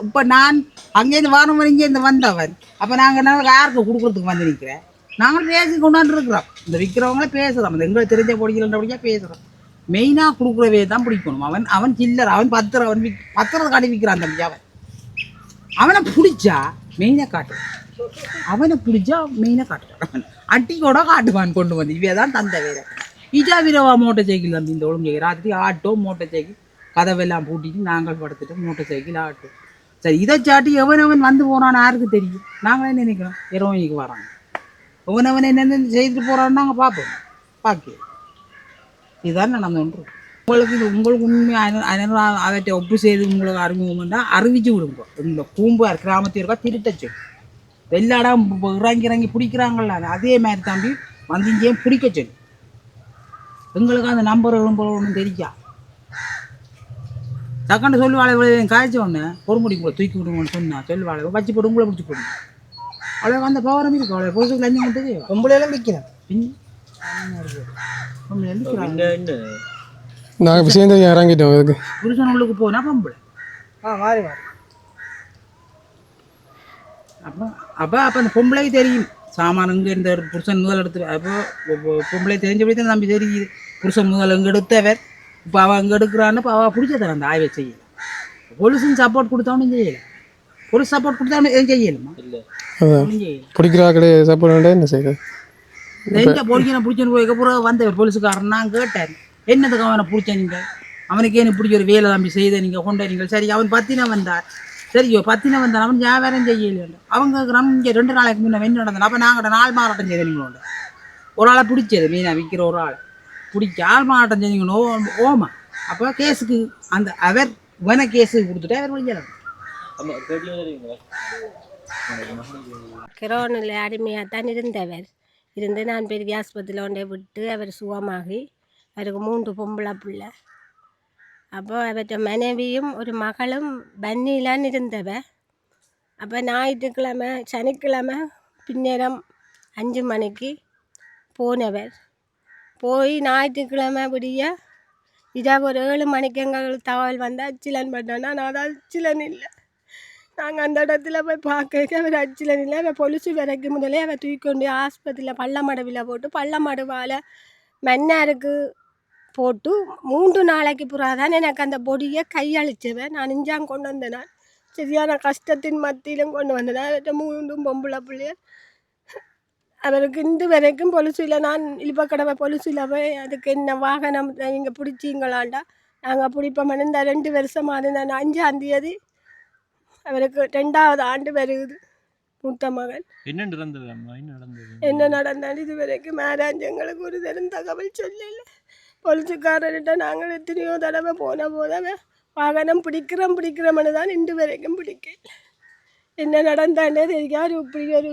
இப்போ நான் அங்கேருந்து வரணும் இங்கேருந்து வந்தவன் அப்போ நாங்கள் என்ன யாருக்கு கொடுக்குறதுக்கு வந்து நிற்கிறேன் நாங்கள் பேசி கொண்டாந்துருக்குறோம் இந்த விற்கிறவங்களே பேசுகிறோம் அந்த எங்களுக்கு தெரிஞ்ச பொடிக்கிறன்றபடியாக பேசுகிறோம் மெயினாக கொடுக்குறவே தான் பிடிக்கணும் அவன் சில்லர் அவன் பத்திரம் காட்டி விற்கிறான் தம்பி அவனை பிடிச்சா மெயினாக காட்டுவான் அவனை பிடிச்சா மெயினாக காட்டுவான் அட்டி கூட காட்டுவான் கொண்டு வந்து இவே தான் தந்த வேற இஜா விரவா மோட்டர் சைக்கிள் தம்பி இந்த ஒழுங்கு ராத்திரி ஆட்டோ மோட்டர் சைக்கிள் கதவெல்லாம் பூட்டிட்டு நாங்கள் படுத்துட்டு மோட்டர் சைக்கிள் ஆட்டோ சரி இதை சாட்டி எவன் வந்து போனான்னு யாருக்கு தெரியும் நாங்களே நினைக்கிறோம் ஹெரோயினுக்கு வராங்க எவன் என்னென்ன செய்துட்டு போகிறான்னு நாங்கள் பார்ப்போம் பார்க்க இதுதான் நடந்து உங்களுக்கு உண்மையாக அவற்றை ஒப்பு செய்து உங்களுக்கு அறிமுகம்னா அறிவிச்சு விடுங்க இந்த பூம்பார் கிராமத்தில் இருக்கா திருட்டச்சு எல்லா இடம் இறங்கி பிடிக்கிறாங்கல்ல அதே மாதிரி தம்பி வந்து இங்கேயும் பிடிக்க சொல்லி எங்களுக்கு அந்த நம்பர் ஒன்றும் தெரியா டக்குன்னு சொல்லுவாள் காய்ச்ச ஒன்று ஒரு முடி கூட தூக்கி விடுங்கன்னு சொன்னா சொல்லுவாள் வச்சு போட்டு உங்களை பிடிச்சி போடுங்க அவ்வளோ அந்த பவரம் இருக்கு அவ்வளோ பொழுதுக்கு லஞ்சம் கொடுத்தது பொம்பளையெல்லாம் விற்கணும் நாங்கள் விஷயம் தெரியும் இறங்கிட்டோம் இதுக்கு புருஷன் உள்ளுக்கு போனால் பொம்பளை மாறி அப்போ அந்த பொம்பளைக்கு தெரியும் சாமான் இங்கே இந்த புருஷன் முதல் எடுத்து அப்போ பொம்பளை தெரிஞ்சபடி தான் நம்பி தெரியுது புருஷன் முதல் இங்கே எடுத்தவர் இப்போ அவள் இங்கே எடுக்கிறான்னு இப்போ அவள் பிடிச்சதர அந்த ஆய்வை செய்யலை போலீஸும் சப்போர்ட் கொடுத்தவனும் செய்யலை போலீஸ் சப்போர்ட் கொடுத்தவனு எதுவும் செய்யலுமா பிடிக்கிறாங்களே சப்போர்ட் என்ன செய்யுது எந்த பொடிக்கனை பிடிச்சன்னு போய் அப்புறம் வந்தவர் போலீஸுக்காரன் நான் கேட்டேன் என்னதுக்கு அவனை பிடிச்ச நீங்கள் அவனுக்கு ஏன்னு பிடிச்ச ஒரு வேலை தம்பி செய்த நீங்கள் கொண்ட நீங்கள் சரி அவன் பத்தின வந்தார் சரியோ பத்தின வந்தான் அவன் வியாபாரம் செய்யல அவங்க இங்கே 2 நாளைக்கு முன்னே என்ன நடந்தது அப்போ நாங்கள் 4 மாவட்டம் செய்த நீங்களோட ஒரு ஆளை பிடிச்சது மீனாக விற்கிற ஒரு ஆளை பிடிச்சி 6 மாவட்டம் செய்தீங்களோ ஓமா அப்போ கேஸுக்கு அந்த அவர் இவனை கேஸுக்கு கொடுத்துட்டு அவர் முடிஞ்சலாம் கிரோனில் அடிமையாக தான் இருந்தவர் இருந்து நான் பெரிய ஆஸ்பத்திரியில் கொண்டே விட்டு அவர் சுகமாகி அவருக்கு 3 பொம்பளை பிள்ளை அப்போ அவற்ற மனைவியும் ஒரு மகளும் பன்னிலான்னு இருந்தவ அப்போ ஞாயிற்றுக்கிழமை சனிக்கிழமை பின்னேரம் 5 மணிக்கு போனவர் போய் ஞாயிற்றுக்கிழமை விடிய இரவு ஒரு 7 மணிக்கு எங்களுக்கு தகவல் வந்து அச்சிலன் பண்ணோன்னா நான் அது அச்சிலன் இல்லை நாங்கள் அந்த இடத்துல போய் பார்க்க அவர் அச்சிலன் இல்லை அவர் பொலிசு வரைக்கும் முதலே அவர் தூக்கி கொண்டு ஆஸ்பத்திரியில் பள்ளமடுவில் போட்டு பள்ளமடுவால் மன்னாருக்கு போட்டு 3 நாளைக்கு புறாதான் எனக்கு அந்த பொடியை கையளிச்சவன் நான் இஞ்சாங்க கொண்டு வந்தேன் நான் சரியான கஷ்டத்தின் மத்தியிலும் கொண்டு வந்தேன் அவர்கிட்ட 3 பொம்பளை பிள்ளையர் அவருக்கு இன்று வரைக்கும் பொலிசில் நான் இழுப்பக்கடவை பொலிசில் போய் அதுக்கு என்ன வாகனம் நீங்கள் பிடிச்சிங்களாண்டா நாங்கள் பிடிப்போம் இந்த 2 வருஷமாக நான் 5ஆம் தேதி அவருக்கு 2வது ஆண்டு வருகுது மூத்த மகன் என்ன நடந்தாலும் இது வரைக்கும் மேரேஜ் எங்களுக்கு ஒரு தரம் தகவல் சொல்லலை போலீஸுக்காரர்கிட்ட நாங்கள் எத்தனையோ தடவை போன போதவே வாகனம் பிடிக்கிறோம்னு தான் இன்று வரைக்கும் பிடிக்கல என்ன நடந்தாண்டே தெரியாது இப்படி ஒரு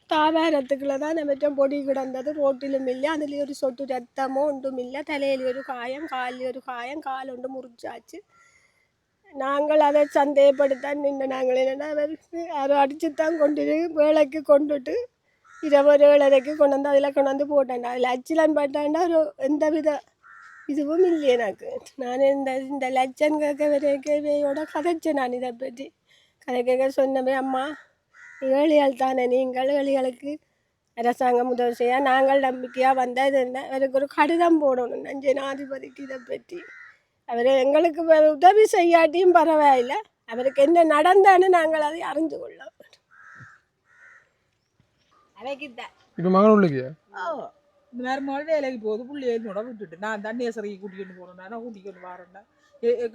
தாவாரத்துக்குள்ள தான் நம்ம பொடி கிடந்தது ரோட்டிலும் இல்லை அதில் ஒரு சொட்டு ரத்தமோ ஒன்றும் இல்லை தலையில் ஒரு காயம் காலில் ஒரு காயம் கால் ஒன்று முறிச்சாச்சு நாங்கள் அதை சந்தேகப்படுத்தான் நின்று நாங்கள் என்னென்னா அவருக்கு யாரும் அடித்து தான் கொண்டு வேலைக்கு கொண்டுட்டு இரவு 7:30 கொண்டு வந்து அதில் கொண்டு வந்து போட்டேன்டா அதில் அச்சிலான் பாட்டாண்டா ஒரு எந்த வித இதுவும் இல்லை எனக்கு நான் இந்த லட்சம் கேட்க வரைக்கையோட கதைச்சேன் நான் இதை பற்றி கதை கேட்க சொன்னவே அம்மா ஏழைகள் தானே நீங்கள் ஏழைகளுக்கு அரசாங்கம் உதவி செய்ய நாங்கள் நம்பிக்கையாக வந்தால் இது என்ன அவருக்கு ஒரு கடிதம் போடணும் ஜனாதிபதிக்கு இதை பற்றி அவர் எங்களுக்கு உதவி செய்யாட்டியும் பரவாயில்லை அவருக்கு என்ன நடந்தான்னு நாங்கள் அதை அறிஞ்சு கொள்ளோம் இப்போ மகன் உள்ளுக்கு இந்த நேரம் வேலைக்கு போகுது புள்ளி என்னோட விட்டுட்டு நான் தண்ணியை சிறகி கூட்டிகிட்டு போனேன் நான் கூட்டிகிட்டு வரேன்டா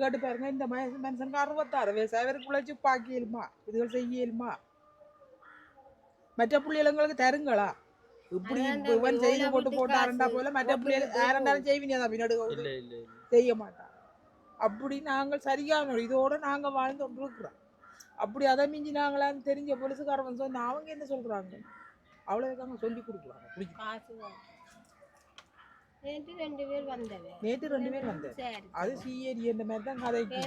கேட்டு பாருங்க இந்த மனுஷனுக்கு 66 வயசு அவருக்கு உழைச்சி பாக்கியலுமா இதுகள் செய்யலுமா மற்ற பிள்ளைகளுங்களுக்கு தருங்களா இப்படி இவன் செய்து போட்டு போட்டாருண்டா போல மற்ற பிள்ளைகள் யாரெண்டாலும் செய்வீங்க பின்னாடி செய்ய மாட்டான் அப்படி நாங்கள் சரியான இதோட நாங்கள் வாழ்ந்து கொண்டு இருக்கிறோம் அப்படி அதை மிஞ்சி நாங்களாம் தெரிஞ்ச போலீஸுக்காரன் சொன்ன அவங்க என்ன சொல்கிறாங்க அவ்வளோதாங்க சொல்லி கொடுக்குறாங்க நேற்று 2 பேர் வந்தேன் அது சிஏடி இந்த மாதிரி தான் கதைக்கு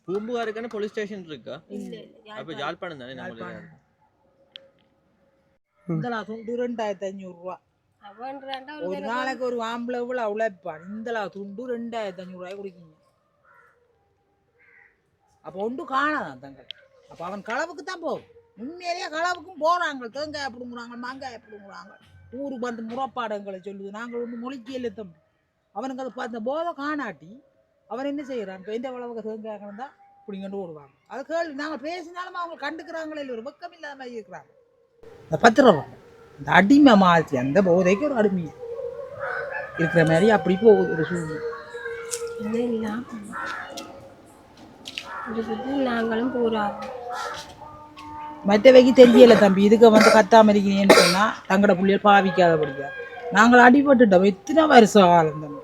பூம்புகாருக்கான போலீஸ் ஸ்டேஷன் இருக்கா அப்போ யாழ்ப்பாணம் தானே நம்மளுக்கு இந்தலா துண்டு 2500 ரூபா ஒரு நாளைக்கு ஒரு ஆம்பளை இவ்வளோ உழைப்பான் இந்தலா துண்டு 2500 ரூபாய் குடிக்கீங்க அப்போ ஒன்றும் காணாதான் தங்கள் அப்போ அவன் களவுக்கு தான் போகும் உண்மையிலேயே களவுக்கும் போகிறாங்க தேங்காய் பிடுங்குறாங்க மாங்காய் பிடுங்குறாங்க ஊருக்கு வந்து முறப்பாடங்களை சொல்லுது நாங்கள் ஒன்று மொழிக்கையில் தம்பி அவனுக்கு அதை பார்த்த போதை காணாட்டி அவன் என்ன செய்கிறான் இப்போ எந்த அளவுக்கு தேங்காய் தான் பிடிங்கிட்டு ஓடுவாங்க அதை கேள்வி நாங்கள் பேசினாலும் அவங்க கண்டுக்கிறாங்களே இல்லை ஒரு வெக்கம் இல்லாத மாதிரி இருக்கிறாங்க இந்த 10 ரூபா இந்த அடிமை மாற்றி அந்த போதைக்கு ஒரு அடிமை இருக்கிற மாதிரி அப்படி போகுது ஒரு சூழ்நிலை நாங்களும் போகிறோம் மற்றவைக்கு தெரியலை தம்பி இதுக்கு வந்து கத்தாம இருக்கீங்கன்னு சொன்னால் தங்கட பிள்ளைய பாவிக்காத படிக்க நாங்கள் அடிபட்டுட்டோம் எத்தனை வருஷம் காலம் தம்பி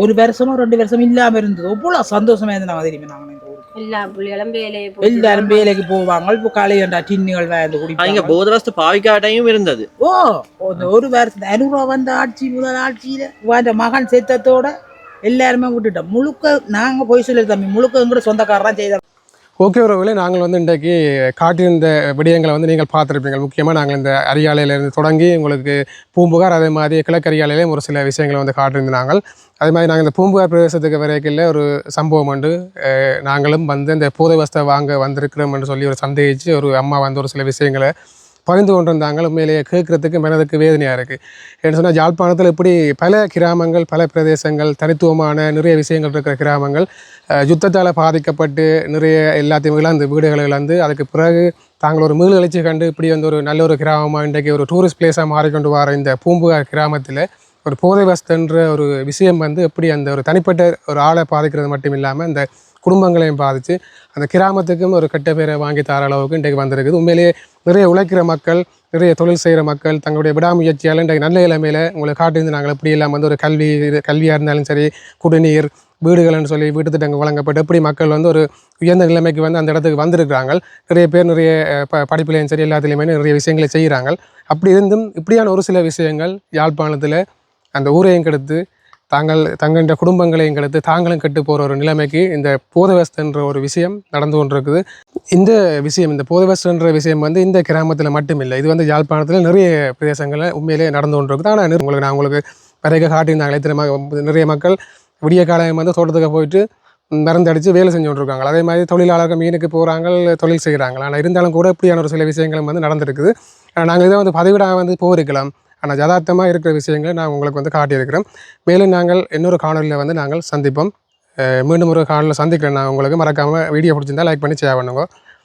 1 வருஷமோ 2 வருஷம் இல்லாமல் இருந்தது எவ்வளோ சந்தோஷமா இருந்தோம் தெரியுமா நாங்கள் எல்லா பிள்ளைகளும் எல்லாரும் வேலைக்கு போவாங்க இப்போ காலையண்டா டின்னுகள் வேந்து குடிப்பாங்க போதை வஸ்து பாவிக்காட்டையும் இருந்தது ஒரு வருஷம் 500 ரூபா வந்த ஆட்சி முதல் ஆட்சியில் அந்த மகன் செத்தத்தோட எல்லாருமே விட்டுட்டோம் முழுக்க நாங்கள் போய் சொல்லி தம்பி முழுக்க எங்கூட சொந்தக்காரராக செய்தோம் ஓகே உறவுகளே, நாங்கள் வந்து இன்றைக்கு காட்டியிருந்த விடயங்களை வந்து நீங்கள் பார்த்துருப்பீங்க. முக்கியமாக நாங்கள் இந்த அரியாலையிலேருந்து தொடங்கி உங்களுக்கு பூம்புகார், அதே மாதிரி கிழக்கு அரியாலையிலேயும் ஒரு சில விஷயங்களை வந்து காட்டியிருந்தாங்க. அதே மாதிரி நாங்கள் இந்த பூம்புகார் பிரதேசத்துக்கு வரைக்கும் ஒரு சம்பவம் உண்டு. நாங்களும் வந்து இந்த போதை வஸ்தை வாங்க வந்திருக்கிறோம்னு சொல்லி ஒரு சந்தேகிச்சு ஒரு அம்மா வந்து ஒரு சில விஷயங்களை பகிர்ந்து கொண்டிருந்தாங்க. உண்மையிலேயே கேட்குறதுக்கு மனதுக்கு வேதனையாக இருக்குது. என்ன சொன்னால், யாழ்ப்பாணத்தில் இப்படி பல கிராமங்கள், பல பிரதேசங்கள், தனித்துவமான நிறைய விஷயங்கள் இருக்கிற கிராமங்கள் யுத்தத்தால் பாதிக்கப்பட்டு நிறைய எல்லாத்தையும் இழந்து வீடுகளை இழந்து அதுக்கு பிறகு தாங்கள் ஒரு மீள் எழுச்சி கண்டு இப்படி வந்து ஒரு நல்ல ஒரு கிராமமாக இன்றைக்கு ஒரு டூரிஸ்ட் பிளேஸாக மாறிக்கொண்டு வர இந்த பூம்புகார் கிராமத்தில் ஒரு போதை வஸ்துன்ற ஒரு விஷயம் வந்து எப்படி அந்த ஒரு தனிப்பட்ட ஒரு ஆளை பாதிக்கிறது மட்டும் இல்லாமல் இந்த குடும்பங்களையும் பாதித்து அந்த கிராமத்துக்கும் ஒரு கெட்ட பேரை வாங்கி தர அளவுக்கு இன்றைக்கு வந்திருக்குது. உண்மையிலேயே நிறைய உழைக்கிற மக்கள், நிறைய தொழில் செய்கிற மக்கள் தங்களுடைய விடாமுயற்சியால் இன்றைக்கு நல்ல நிலைமையில் உங்களை காட்டியிருந்து நாங்கள் எப்படி எல்லாம் வந்து ஒரு கல்வியாக இருந்தாலும் சரி, குடிநீர், வீடுகள்னு சொல்லி வீட்டு திட்டங்கள் வழங்கப்பட்டு எப்படி மக்கள் வந்து ஒரு உயர்ந்த நிலைமைக்கு வந்து அந்த இடத்துக்கு வந்திருக்கிறாங்க. நிறைய பேர் நிறைய படிப்புலையும் சரி எல்லாத்துலேயுமே நிறைய விஷயங்களை செய்கிறாங்க. அப்படி இருந்தும் இப்படியான ஒரு சில விஷயங்கள் யாழ்ப்பாணத்தில் அந்த ஊரையும் கெடுத்து தங்களுடைய குடும்பங்களையும் கெடுத்து தாங்களும் கெட்டு போகிற ஒரு நிலைமைக்கு இந்த போதை வஸ்துன்ற ஒரு விஷயம் நடந்து கொண்டிருக்குது. இந்த விஷயம், இந்த போதை வஸ்துன்ற விஷயம் வந்து இந்த கிராமத்தில் மட்டும் இல்லை, இது வந்து யாழ்ப்பாணத்தில் நிறைய பிரதேசங்களில் உண்மையிலே நடந்து கொண்டிருக்குது. ஆனால் உங்களுக்கு பிறகு காட்டியிருந்தாங்களே நிறைய மக்கள் விடிய காலம் வந்து தோட்டத்துக்கு போயிட்டு மருந்து அடித்து வேலை செஞ்சு கொண்டிருக்காங்க. அதே மாதிரி தொழிலாளர்கள் மீனுக்கு போகிறாங்க, தொழில் செய்கிறாங்க. ஆனால் இருந்தாலும் கூட இப்படியான ஒரு சில விஷயங்களும் வந்து நடந்திருக்குது. நாங்கள் இதை வந்து பதிவிடாக வந்து போயிருக்கலாம். ஆனால் யதார்த்தமாக இருக்கிற விஷயங்களை நான் உங்களுக்கு வந்து காட்டியிருக்கிறேன். மேலும் நாங்கள் இன்னொரு காணொலியில் வந்து நாங்கள் சந்திப்போம். மீண்டும் ஒரு காணொலியில் சந்திக்கிறேன். நான் உங்களுக்கு மறக்காமல் வீடியோ பிடிச்சிருந்தால் லைக் பண்ணி ஷேர் பண்ணுங்க.